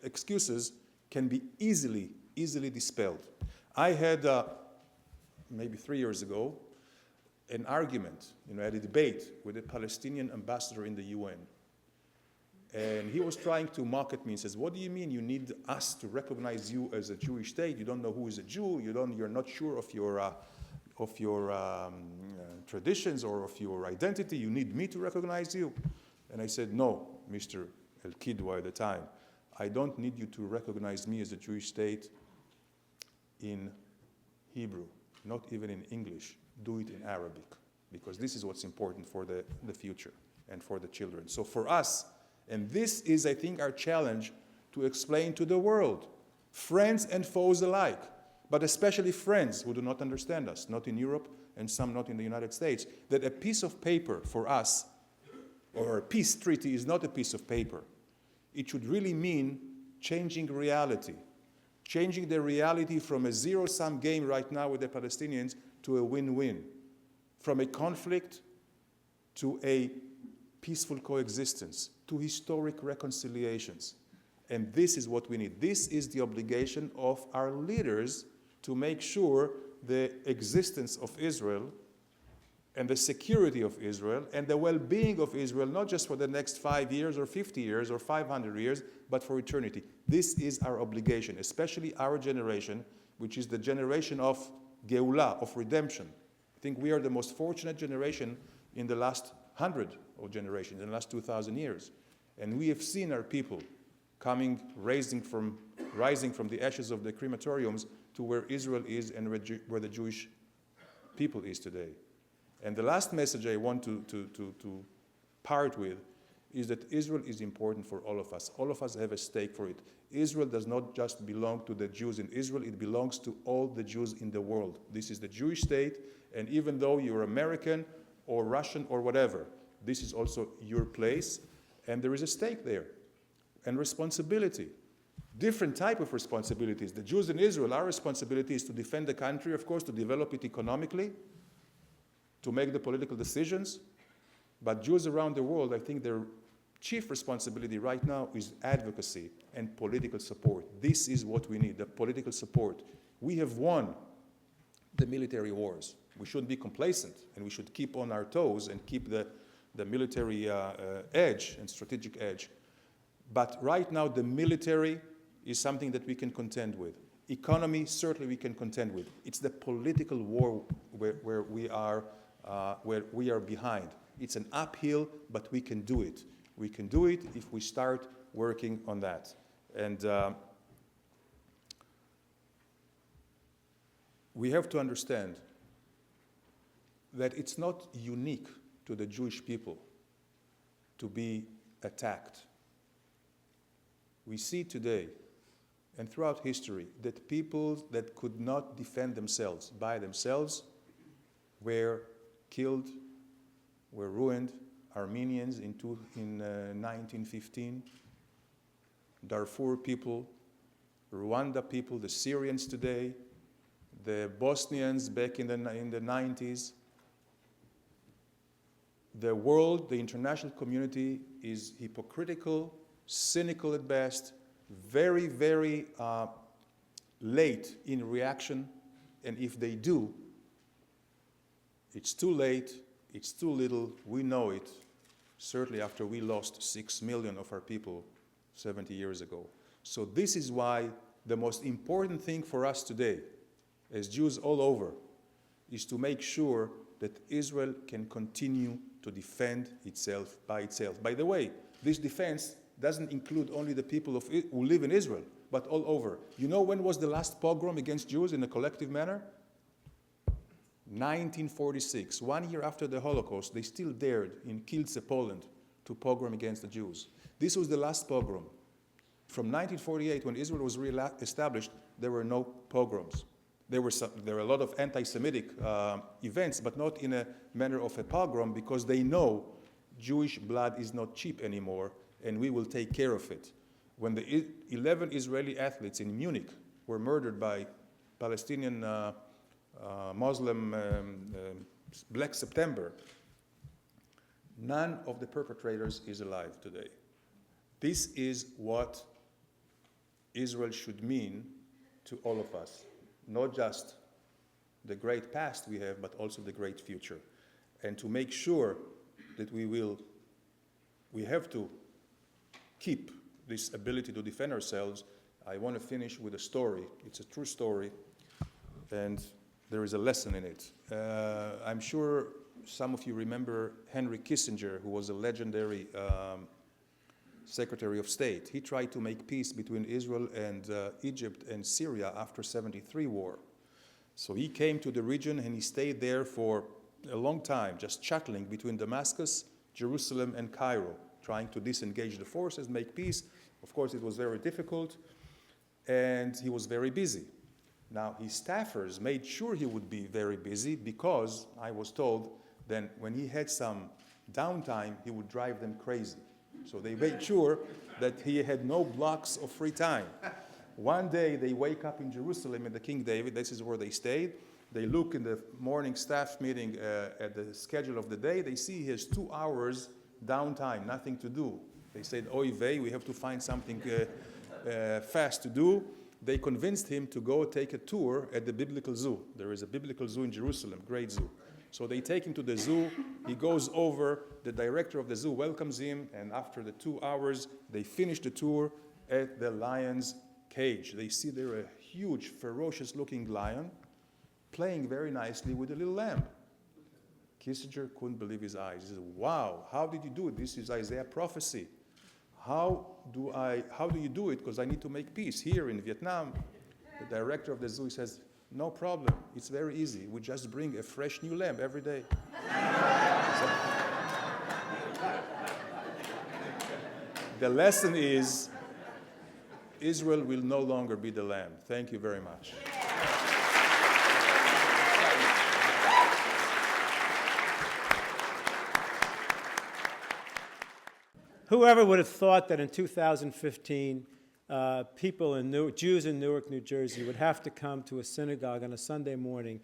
excuses can be easily dispelled. I had, maybe 3 years ago, an argument, I had a debate with a Palestinian ambassador in the UN. And he was trying to mock at me and says, what do you mean you need us to recognize you as a Jewish state? You don't know who is a Jew, you're not sure of your traditions or of your identity, you need me to recognize you? And I said, no, Mr. El-Kidwa at the time, I don't need you to recognize me as a Jewish state in Hebrew, not even in English. Do it in Arabic, because this is what's important for the future and for the children. So for us, and this is, I think, our challenge to explain to the world, friends and foes alike, but especially friends who do not understand us, not in Europe, and some not in the United States, that a piece of paper for us, or a peace treaty, is not a piece of paper. It should really mean changing reality, changing the reality from a zero-sum game right now with the Palestinians to a win-win, from a conflict to a peaceful coexistence, to historic reconciliations. And this is what we need. This is the obligation of our leaders to make sure the existence of Israel and the security of Israel and the well-being of Israel, not just for the next 5 years or 50 years or 500 years, but for eternity. This is our obligation, especially our generation, which is the generation of Geulah, of redemption. I think we are the most fortunate generation in the last 100 of generations, in the last 2,000 years. And we have seen our people rising from the ashes of the crematoriums to where Israel is and where the Jewish people is today. And the last message I want to part with is that Israel is important for all of us. All of us have a stake for it. Israel does not just belong to the Jews in Israel, it belongs to all the Jews in the world. This is the Jewish state, and even though you're American or Russian or whatever, this is also your place, and there is a stake there, and responsibility. Different type of responsibilities. The Jews in Israel, our responsibility is to defend the country, of course, to develop it economically, to make the political decisions. But Jews around the world, I think their chief responsibility right now is advocacy and political support. This is what we need, the political support. We have won the military wars. We shouldn't be complacent, and we should keep on our toes and keep the military edge and strategic edge. But right now, the military is something that we can contend with. Economy, certainly we can contend with. It's the political war where we are behind. It's an uphill, but we can do it. We can do it if we start working on that. And we have to understand that it's not unique to the Jewish people to be attacked. We see today and throughout history that people that could not defend themselves by themselves were killed, were ruined. Armenians in 1915, Darfur people, Rwanda people, the Syrians today, the Bosnians back in the 90s. The world, the international community is hypocritical, cynical at best, very, very late in reaction, and if they do, it's too late, it's too little, we know it, certainly after we lost 6 million of our people 70 years ago. So this is why the most important thing for us today, as Jews all over, is to make sure that Israel can continue to defend itself by itself. By the way, this defense doesn't include only the people who live in Israel, but all over. You know when was the last pogrom against Jews in a collective manner? 1946, 1 year after the Holocaust, they still dared in Kielce, Poland, to pogrom against the Jews. This was the last pogrom. From 1948, when Israel was re-established, there were no pogroms. There were a lot of anti-Semitic events, but not in a manner of a pogrom, because they know Jewish blood is not cheap anymore, and we will take care of it. When the 11 Israeli athletes in Munich were murdered by Palestinian Muslim Black September, none of the perpetrators is alive today. This is what Israel should mean to all of us, not just the great past we have, but also the great future. And to make sure that we have to keep this ability to defend ourselves, I want to finish with a story. It's a true story, and there is a lesson in it. I'm sure some of you remember Henry Kissinger, who was a legendary Secretary of State. He tried to make peace between Israel and Egypt and Syria after '73 war. So he came to the region and he stayed there for a long time, just shuttling between Damascus, Jerusalem, and Cairo, trying to disengage the forces, make peace. Of course, it was very difficult, and he was very busy. Now, his staffers made sure he would be very busy because I was told then when he had some downtime, he would drive them crazy. So they made sure that he had no blocks of free time. One day they wake up in Jerusalem in the King David, this is where they stayed. They look in the morning staff meeting at the schedule of the day, they see he has 2 hours downtime, nothing to do. They said, oy vey, we have to find something fast to do. They convinced him to go take a tour at the biblical zoo. There is a biblical zoo in Jerusalem, great zoo. So they take him to the zoo, he goes over, the director of the zoo welcomes him, and after the 2 hours, they finish the tour at the lion's cage. They see there a huge, ferocious-looking lion playing very nicely with a little lamb. Kissinger couldn't believe his eyes. He said, wow, how did you do it? This is Isaiah prophecy. How do you do it? Because I need to make peace. Here in Vietnam, the director of the zoo says, no problem. It's very easy. We just bring a fresh new lamb every day. The lesson is, Israel will no longer be the lamb. Thank you very much. Whoever would have thought that in 2015, Jews in Newark, New Jersey, would have to come to a synagogue on a Sunday morning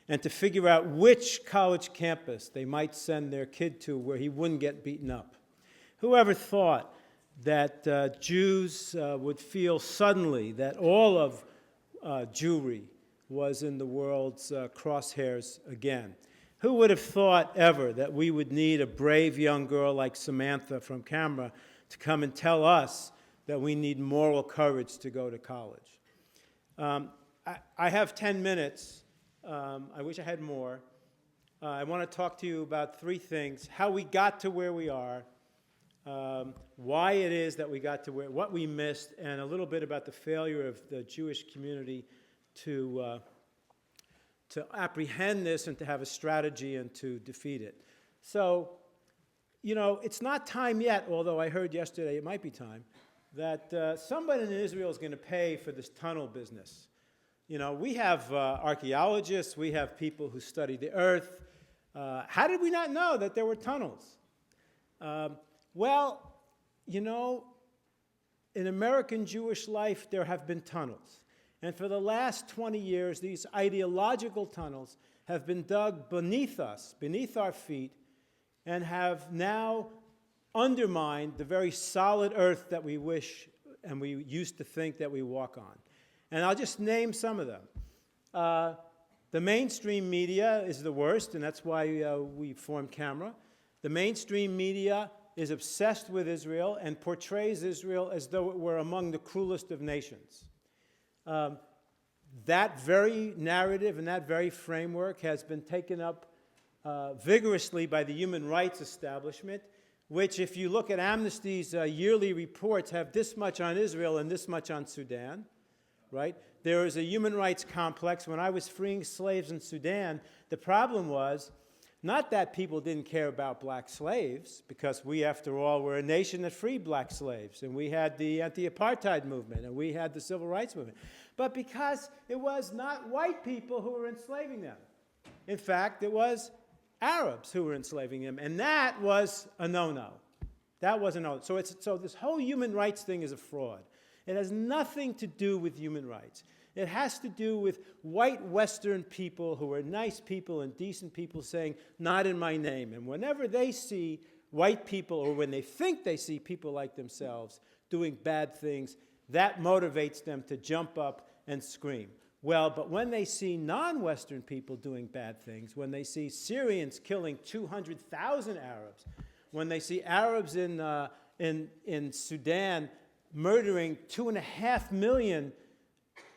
and to figure out which college campus they might send their kid to where he wouldn't get beaten up? Whoever thought that Jews would feel suddenly that all of Jewry was in the world's crosshairs again? Who would have thought ever that we would need a brave young girl like Samantha from Camera to come and tell us that we need moral courage to go to college? I have 10 minutes. I wish I had more. I want to talk to you about 3 things: how we got to where we are, why it is that we got to where, what we missed, and a little bit about the failure of the Jewish community to apprehend this and to have a strategy and to defeat it. So, it's not time yet, although I heard yesterday it might be time, that somebody in Israel is going to pay for this tunnel business. We have archaeologists, we have people who study the earth. How did we not know that there were tunnels? Well, in American Jewish life, there have been tunnels. And for the last 20 years, these ideological tunnels have been dug beneath us, beneath our feet, and have now undermined the very solid earth that we wish and we used to think that we walk on. And I'll just name some of them. The mainstream media is the worst, and that's why we formed Camera. The mainstream media is obsessed with Israel and portrays Israel as though it were among the cruelest of nations. That very narrative and that very framework has been taken up vigorously by the human rights establishment, which, if you look at Amnesty's yearly reports, have this much on Israel and this much on Sudan, right? There is a human rights complex. When I was freeing slaves in Sudan, the problem was not that people didn't care about black slaves, because we, after all, were a nation that freed black slaves, and we had the anti-apartheid movement, and we had the civil rights movement, but because it was not white people who were enslaving them. In fact, it was Arabs who were enslaving them, and that was a no-no. That was a no. So this whole human rights thing is a fraud. It has nothing to do with human rights. It has to do with white Western people who are nice people and decent people saying, not in my name. And whenever they see white people, or when they think they see people like themselves doing bad things, that motivates them to jump up and scream. Well, but when they see non-Western people doing bad things, when they see Syrians killing 200,000 Arabs, when they see Arabs in Sudan murdering 2.5 million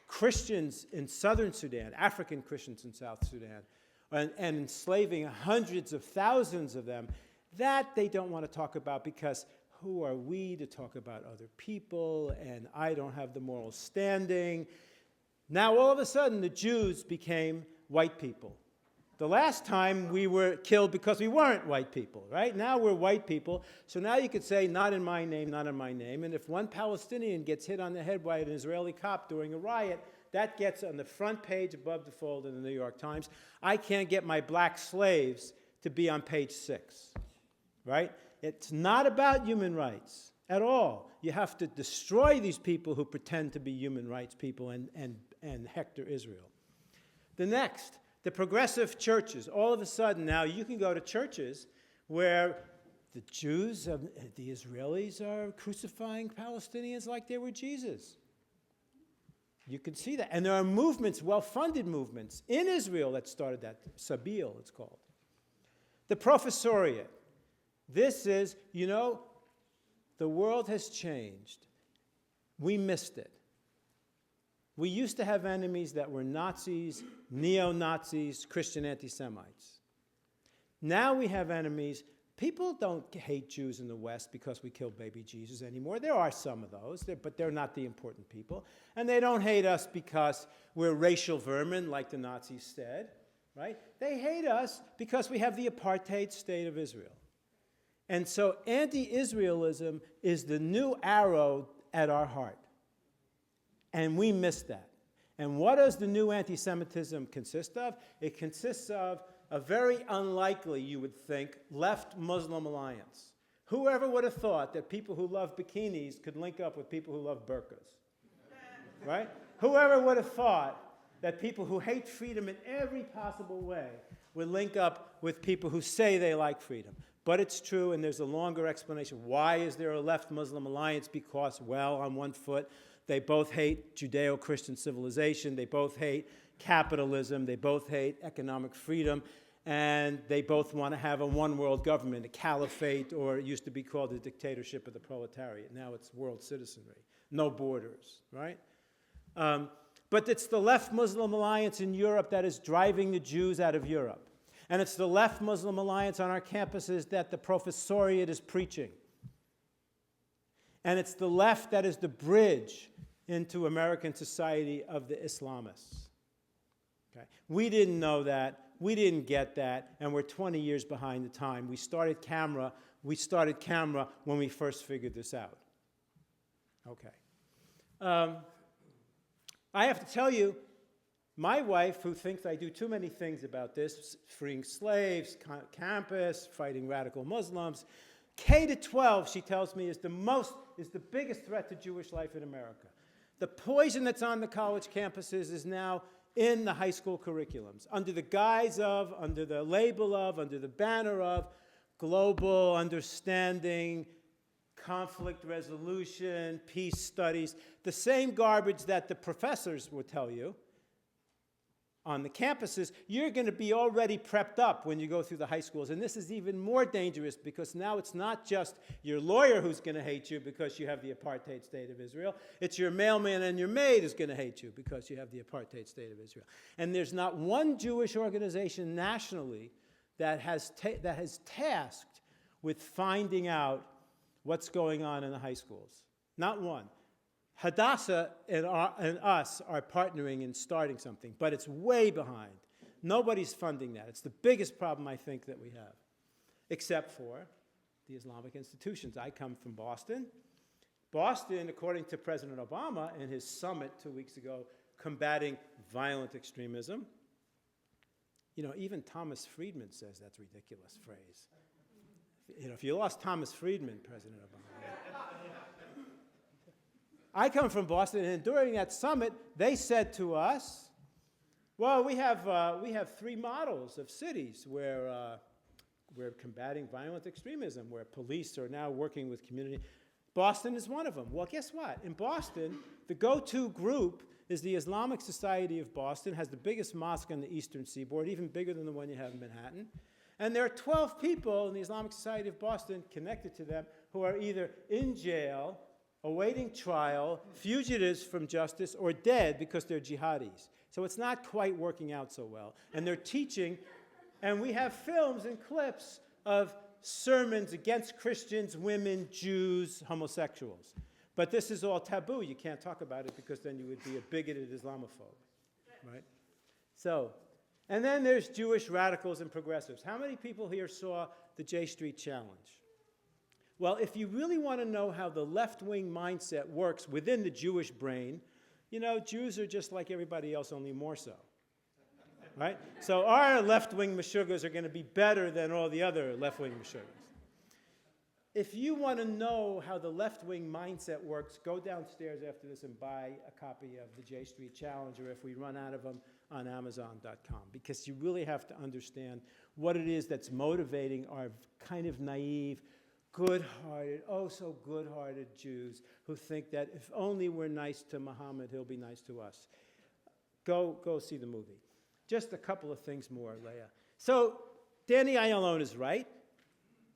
Christians in southern Sudan, African Christians in South Sudan, and enslaving hundreds of thousands of them, that they don't want to talk about, because who are we to talk about other people, and I don't have the moral standing. Now, all of a sudden, the Jews became white people. The last time we were killed because we weren't white people, right? Now we're white people. So now you could say, not in my name, not in my name. And if one Palestinian gets hit on the head by an Israeli cop during a riot, that gets on the front page above the fold in the New York Times. I can't get my black slaves to be on page 6, right? It's not about human rights at all. You have to destroy these people who pretend to be human rights people and hector Israel. The next, the progressive churches. All of a sudden now you can go to churches where the Jews, the Israelis are crucifying Palestinians like they were Jesus. You can see that. And there are movements, well-funded movements, in Israel that started that. Sabil, it's called. The professoriate. This is, you know, the world has changed. We missed it. We used to have enemies that were Nazis, neo-Nazis, Christian anti-Semites. Now we have enemies. People don't hate Jews in the West because we killed baby Jesus anymore. There are some of those, but they're not the important people. And they don't hate us because we're racial vermin, like the Nazis said, right? They hate us because we have the apartheid state of Israel. And so anti-Israelism is the new arrow at our heart. And we missed that. And what does the new anti-Semitism consist of? It consists of a very unlikely, you would think, left-Muslim alliance. Whoever would have thought that people who love bikinis could link up with people who love burqas? Right? Whoever would have thought that people who hate freedom in every possible way would link up with people who say they like freedom? But it's true, and there's a longer explanation. Why is there a left-Muslim alliance? Because, well, on one foot, they both hate Judeo-Christian civilization, they both hate capitalism, they both hate economic freedom, and they both want to have a one-world government, a caliphate, or it used to be called the dictatorship of the proletariat. Now it's world citizenry, no borders, right? But it's the left Muslim alliance in Europe that is driving the Jews out of Europe. And it's the left Muslim alliance on our campuses that the professoriate is preaching. And it's the left that is the bridge into American society of the Islamists. Okay? We didn't know that. We didn't get that. And we're 20 years behind the time. We started camera when we first figured this out. Okay. I have to tell you, my wife, who thinks I do too many things about this, freeing slaves, campus, fighting radical Muslims, K-12, she tells me, is the biggest threat to Jewish life in America. The poison that's on the college campuses is now in the high school curriculums, under the guise of, under the label of, under the banner of global understanding, conflict resolution, peace studies, the same garbage that the professors will tell you on the campuses. You're going to be already prepped up when you go through the high schools. And this is even more dangerous because now it's not just your lawyer who's going to hate you because you have the apartheid state of Israel. It's your mailman and your maid who's going to hate you because you have the apartheid state of Israel. And there's not one Jewish organization nationally that has tasked with finding out what's going on in the high schools. Not one. Hadassah and us are partnering in starting something, but it's way behind. Nobody's funding that. It's the biggest problem I think that we have, except for the Islamic institutions. I come from Boston. Boston, according to President Obama in his summit 2 weeks ago, combating violent extremism. You know, even Thomas Friedman says that's a ridiculous phrase. You know, if you lost Thomas Friedman, President Obama. I come from Boston, and during that summit, they said to us, well, we have 3 models of cities where we're combating violent extremism, where police are now working with community. Boston is one of them. Well, guess what? In Boston, the go-to group is the Islamic Society of Boston, has the biggest mosque on the eastern seaboard, even bigger than the one you have in Manhattan. And there are 12 people in the Islamic Society of Boston connected to them who are either in jail, awaiting trial, fugitives from justice, or dead because they're jihadis. So it's not quite working out so well. And they're teaching, and we have films and clips of sermons against Christians, women, Jews, homosexuals. But this is all taboo. You can't talk about it because then you would be a bigoted Islamophobe, right? So, and then there's Jewish radicals and progressives. How many people here saw the J Street Challenge? Well, if you really want to know how the left-wing mindset works within the Jewish brain, You know, Jews are just like everybody else, only more so. Right? So our left-wing Meshuggahs are going to be better than all the other left-wing Meshuggahs. If you want to know how the left-wing mindset works, go downstairs after this and buy a copy of the J Street Challenge, or if we run out of them, on Amazon.com, because you really have to understand what it is that's motivating our kind of naive, good-hearted, oh so good-hearted Jews who think that if only we're nice to Muhammad, he'll be nice to us. Go see the movie. Just a couple of things more, Leah. So Danny Ayalon is right.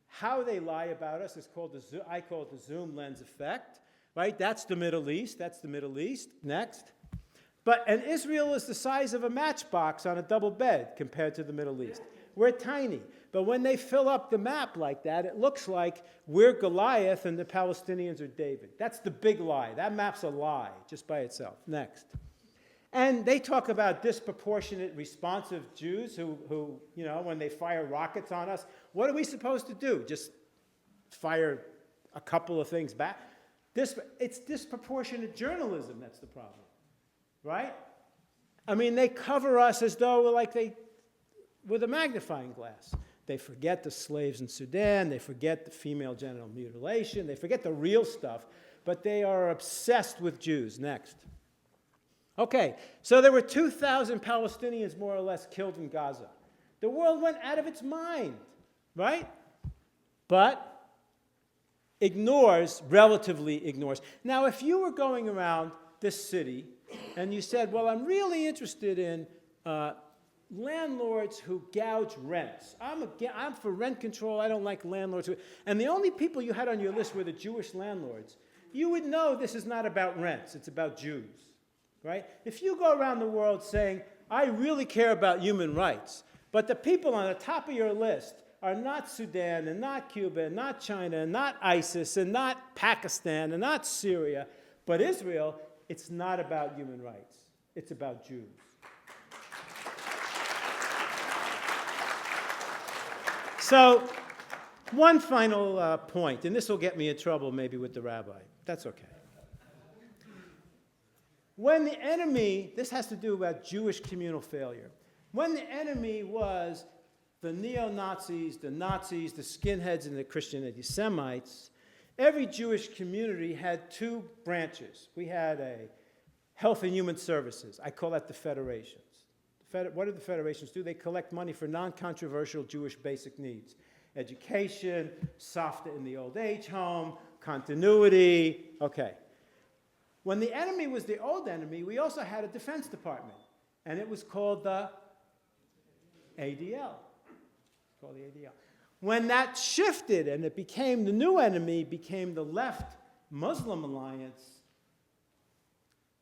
How they lie about us is called I call it the zoom lens effect, right? That's the Middle East. That's the Middle East. Next. And Israel is the size of a matchbox on a double bed compared to the Middle East. We're tiny. But when they fill up the map like that, it looks like we're Goliath and the Palestinians are David. That's the big lie. That map's a lie just by itself. Next. And they talk about disproportionate responsive Jews who, you know, when they fire rockets on us, what are we supposed to do? Just fire a couple of things back? It's disproportionate journalism that's the problem, right? I mean, they cover us as though with a magnifying glass. They forget the slaves in Sudan, they forget the female genital mutilation, they forget the real stuff, but they are obsessed with Jews. Next. Okay, so there were 2,000 Palestinians, more or less, killed in Gaza. The world went out of its mind, right? But relatively ignores. Now, if you were going around this city and you said, well, I'm really interested in landlords who gouge rents. I'm for rent control, I don't like landlords. And the only people you had on your list were the Jewish landlords. You would know this is not about rents, it's about Jews. Right? If you go around the world saying, I really care about human rights, but the people on the top of your list are not Sudan, and not Cuba, and not China, and not ISIS, and not Pakistan, and not Syria, but Israel, it's not about human rights. It's about Jews. So, one final point, and this will get me in trouble maybe with the rabbi. That's okay. When the enemy, this has to do about Jewish communal failure. When the enemy was the neo-Nazis, the Nazis, the skinheads, and the Christian anti-Semites, every Jewish community had two branches. We had a Health and Human Services. I call that the federations. What do the federations do? They collect money for non-controversial Jewish basic needs. Education, safta in the old age home, continuity, okay. When the enemy was the old enemy, we also had a Defense Department, and it was called the ADL. It's called the ADL. When that shifted and it became the new enemy, became the left Muslim alliance,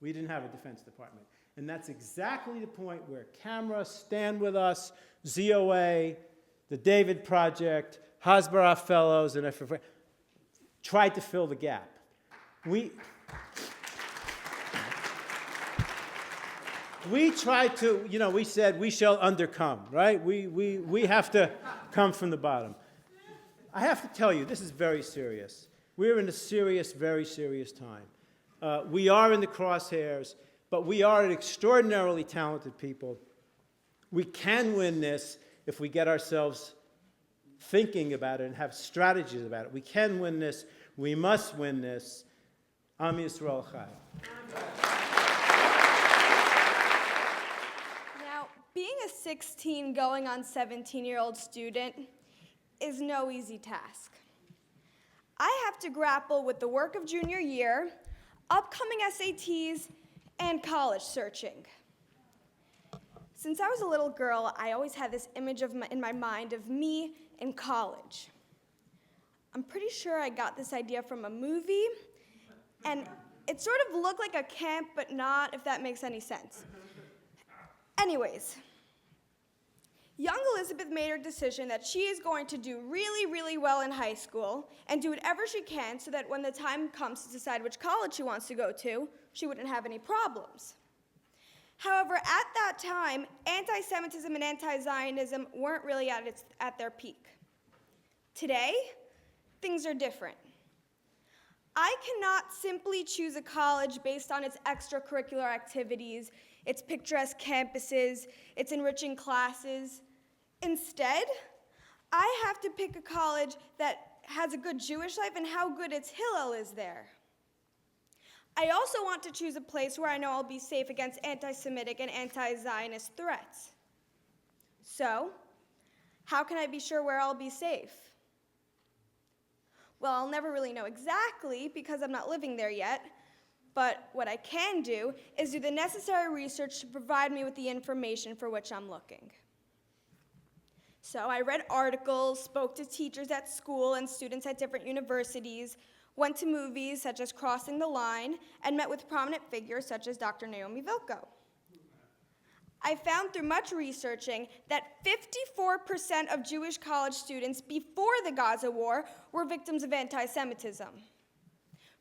we didn't have a Defense Department. And that's exactly the point where Camera, Stand With Us, ZOA, the David Project, Hasbara Fellows, and tried to fill the gap. We tried to, we said, we shall undercome, right? We have to come from the bottom. I have to tell you, this is very serious. We're in a serious, very serious time. We are in the crosshairs, but we are an extraordinarily talented people. We can win this if we get ourselves thinking about it and have strategies about it. We can win this. We must win this. Am Yisrael Chai. Being a 16 going on 17-year-old student is no easy task. I have to grapple with the work of junior year, upcoming SATs, and college searching. Since I was a little girl, I always had this image in my mind of me in college. I'm pretty sure I got this idea from a movie, and it sort of looked like a camp, but not, if that makes any sense. Anyways, young Elizabeth made her decision that she is going to do really, really well in high school and do whatever she can so that when the time comes to decide which college she wants to go to, she wouldn't have any problems. However, at that time, anti-Semitism and anti-Zionism weren't really at their peak. Today, things are different. I cannot simply choose a college based on its extracurricular activities, its picturesque campuses, its enriching classes. Instead, I have to pick a college that has a good Jewish life and how good its Hillel is there. I also want to choose a place where I know I'll be safe against anti-Semitic and anti-Zionist threats. So, how can I be sure where I'll be safe? Well, I'll never really know exactly because I'm not living there yet, but what I can do is do the necessary research to provide me with the information for which I'm looking. So I read articles, spoke to teachers at school and students at different universities, went to movies such as Crossing the Line, and met with prominent figures such as Dr. Naomi Vilko. I found through much researching that 54% of Jewish college students before the Gaza war were victims of anti-Semitism.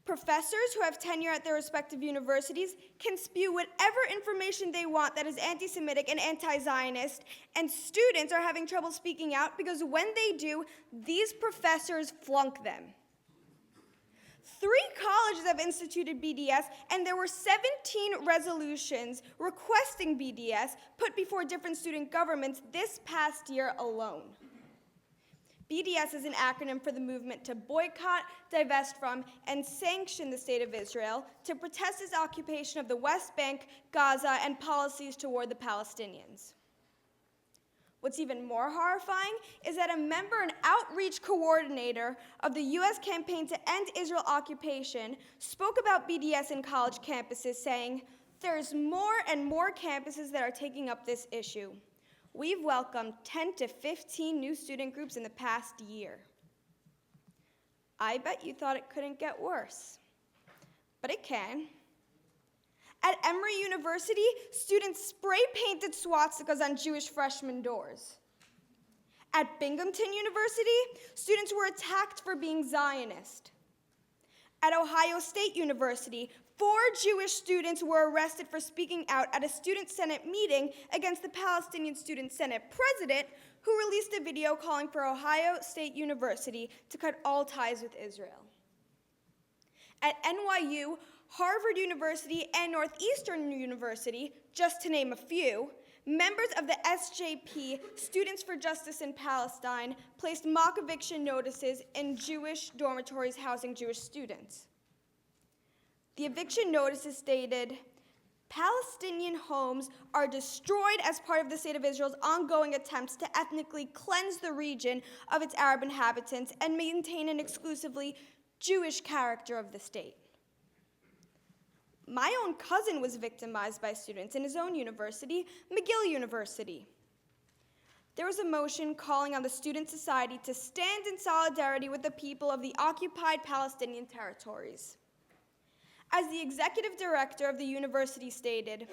Professors who have tenure at their respective universities can spew whatever information they want that is anti-Semitic and anti-Zionist, and students are having trouble speaking out because when they do, these professors flunk them. 3 colleges have instituted BDS, and there were 17 resolutions requesting BDS put before different student governments this past year alone. BDS is an acronym for the movement to boycott, divest from, and sanction the State of Israel, to protest its occupation of the West Bank, Gaza, and policies toward the Palestinians. What's even more horrifying is that a member and outreach coordinator of the U.S. campaign to end Israel occupation spoke about BDS in college campuses, saying, "There's more and more campuses that are taking up this issue. We've welcomed 10 to 15 new student groups in the past year." I bet you thought it couldn't get worse, but it can. At Emory University, students spray-painted swastikas on Jewish freshman doors. At Binghamton University, students were attacked for being Zionist. At Ohio State University, 4 Jewish students were arrested for speaking out at a student senate meeting against the Palestinian Student Senate president, who released a video calling for Ohio State University to cut all ties with Israel. At NYU, Harvard University, and Northeastern University, just to name a few, members of the SJP, Students for Justice in Palestine, placed mock eviction notices in Jewish dormitories housing Jewish students. The eviction notices stated, "Palestinian homes are destroyed as part of the State of Israel's ongoing attempts to ethnically cleanse the region of its Arab inhabitants and maintain an exclusively Jewish character of the state." My own cousin was victimized by students in his own university, McGill University. There was a motion calling on the student society to stand in solidarity with the people of the occupied Palestinian territories. As the executive director of the university stated,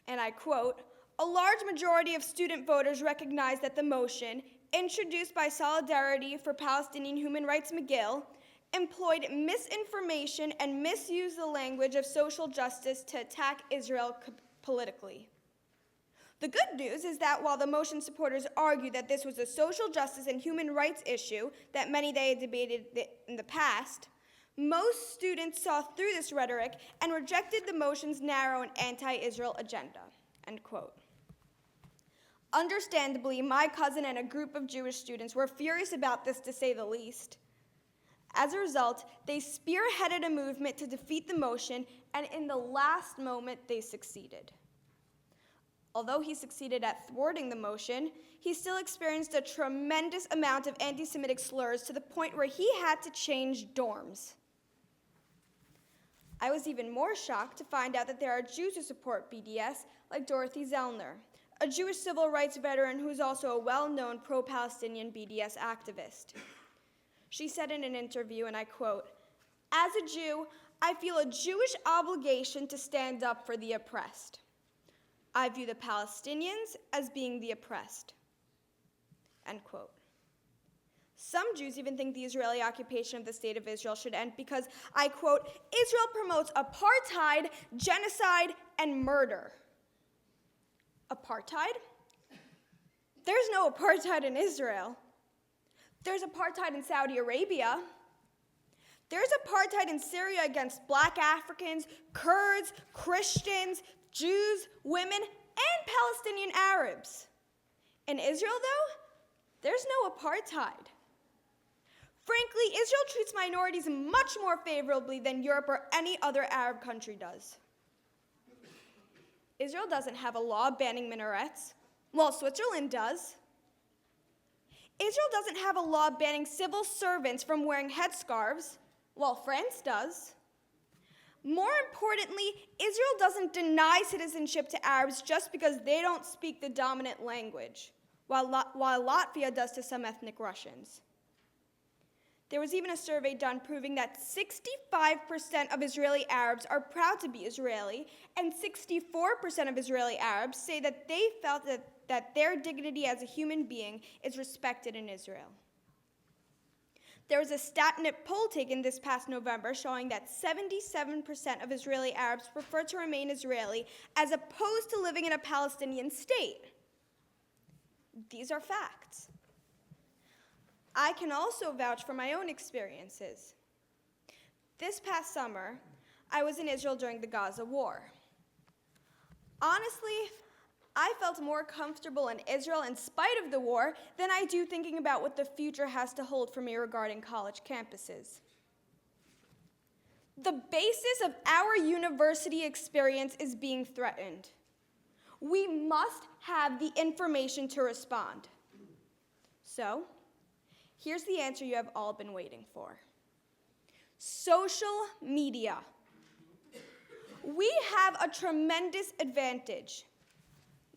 and I quote, "A large majority of student voters recognize that the motion, introduced by Solidarity for Palestinian Human Rights McGill, employed misinformation and misused the language of social justice to attack Israel politically." The good news is that while the motion supporters argued that this was a social justice and human rights issue that many they had debated in the past, most students saw through this rhetoric and rejected the motion's narrow and anti-Israel agenda, end quote. Understandably, my cousin and a group of Jewish students were furious about this, to say the least. As a result, they spearheaded a movement to defeat the motion, and in the last moment, they succeeded. Although he succeeded at thwarting the motion, he still experienced a tremendous amount of anti-Semitic slurs to the point where he had to change dorms. I was even more shocked to find out that there are Jews who support BDS, like Dorothy Zellner, a Jewish civil rights veteran who's also a well-known pro-Palestinian BDS activist. She said in an interview, and I quote, "As a Jew, I feel a Jewish obligation to stand up for the oppressed. I view the Palestinians as being the oppressed," end quote. Some Jews even think the Israeli occupation of the State of Israel should end because, I quote, "Israel promotes apartheid, genocide, and murder." Apartheid? There's no apartheid in Israel. There's apartheid in Saudi Arabia. There's apartheid in Syria against black Africans, Kurds, Christians, Jews, women, and Palestinian Arabs. In Israel, though, there's no apartheid. Frankly, Israel treats minorities much more favorably than Europe or any other Arab country does. Israel doesn't have a law banning minarets. Well, Switzerland does. Israel doesn't have a law banning civil servants from wearing headscarves. Well, France does. More importantly, Israel doesn't deny citizenship to Arabs just because they don't speak the dominant language, while Latvia does to some ethnic Russians. There was even a survey done proving that 65% of Israeli Arabs are proud to be Israeli, and 64% of Israeli Arabs say that they felt that their dignity as a human being is respected in Israel. There was a Statnet poll taken this past November showing that 77% of Israeli Arabs prefer to remain Israeli as opposed to living in a Palestinian state. These are facts. I can also vouch for my own experiences. This past summer, I was in Israel during the Gaza war. Honestly, I felt more comfortable in Israel in spite of the war than I do thinking about what the future has to hold for me regarding college campuses. The basis of our university experience is being threatened. We must have the information to respond. So, here's the answer you have all been waiting for. Social media. We have a tremendous advantage.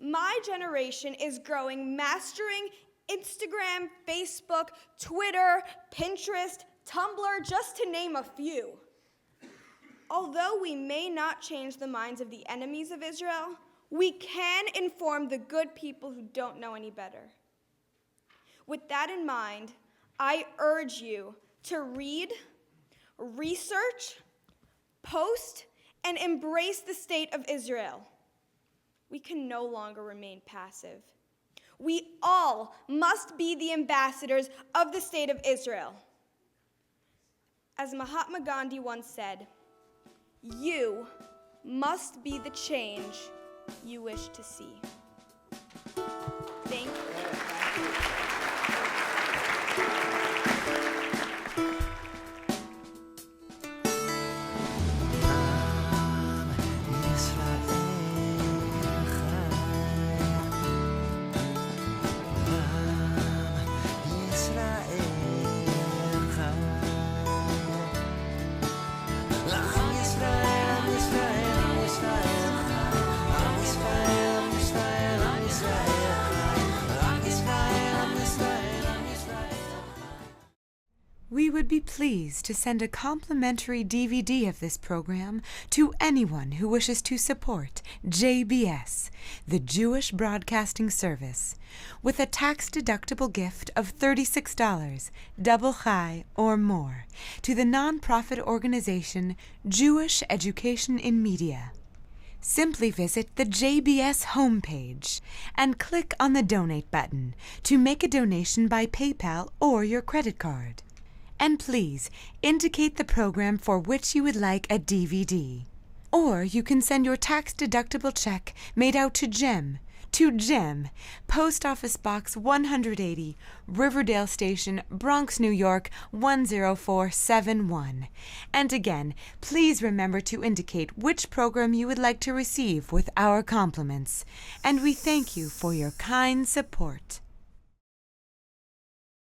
My generation is growing, mastering Instagram, Facebook, Twitter, Pinterest, Tumblr, just to name a few. Although we may not change the minds of the enemies of Israel, we can inform the good people who don't know any better. With that in mind, I urge you to read, research, post, and embrace the state of Israel. We can no longer remain passive. We all must be the ambassadors of the state of Israel. As Mahatma Gandhi once said, you must be the change you wish to see. Thank you. We would be pleased to send a complimentary DVD of this program to anyone who wishes to support JBS, the Jewish Broadcasting Service, with a tax-deductible gift of $36, double chai or more, to the nonprofit organization Jewish Education in Media. Simply visit the JBS homepage and click on the Donate button to make a donation by PayPal or your credit card. And please indicate the program for which you would like a DVD. Or you can send your tax-deductible check made out to Jim, Post Office Box 180, Riverdale Station, Bronx, New York 10471. And again, please remember to indicate which program you would like to receive with our compliments. And we thank you for your kind support.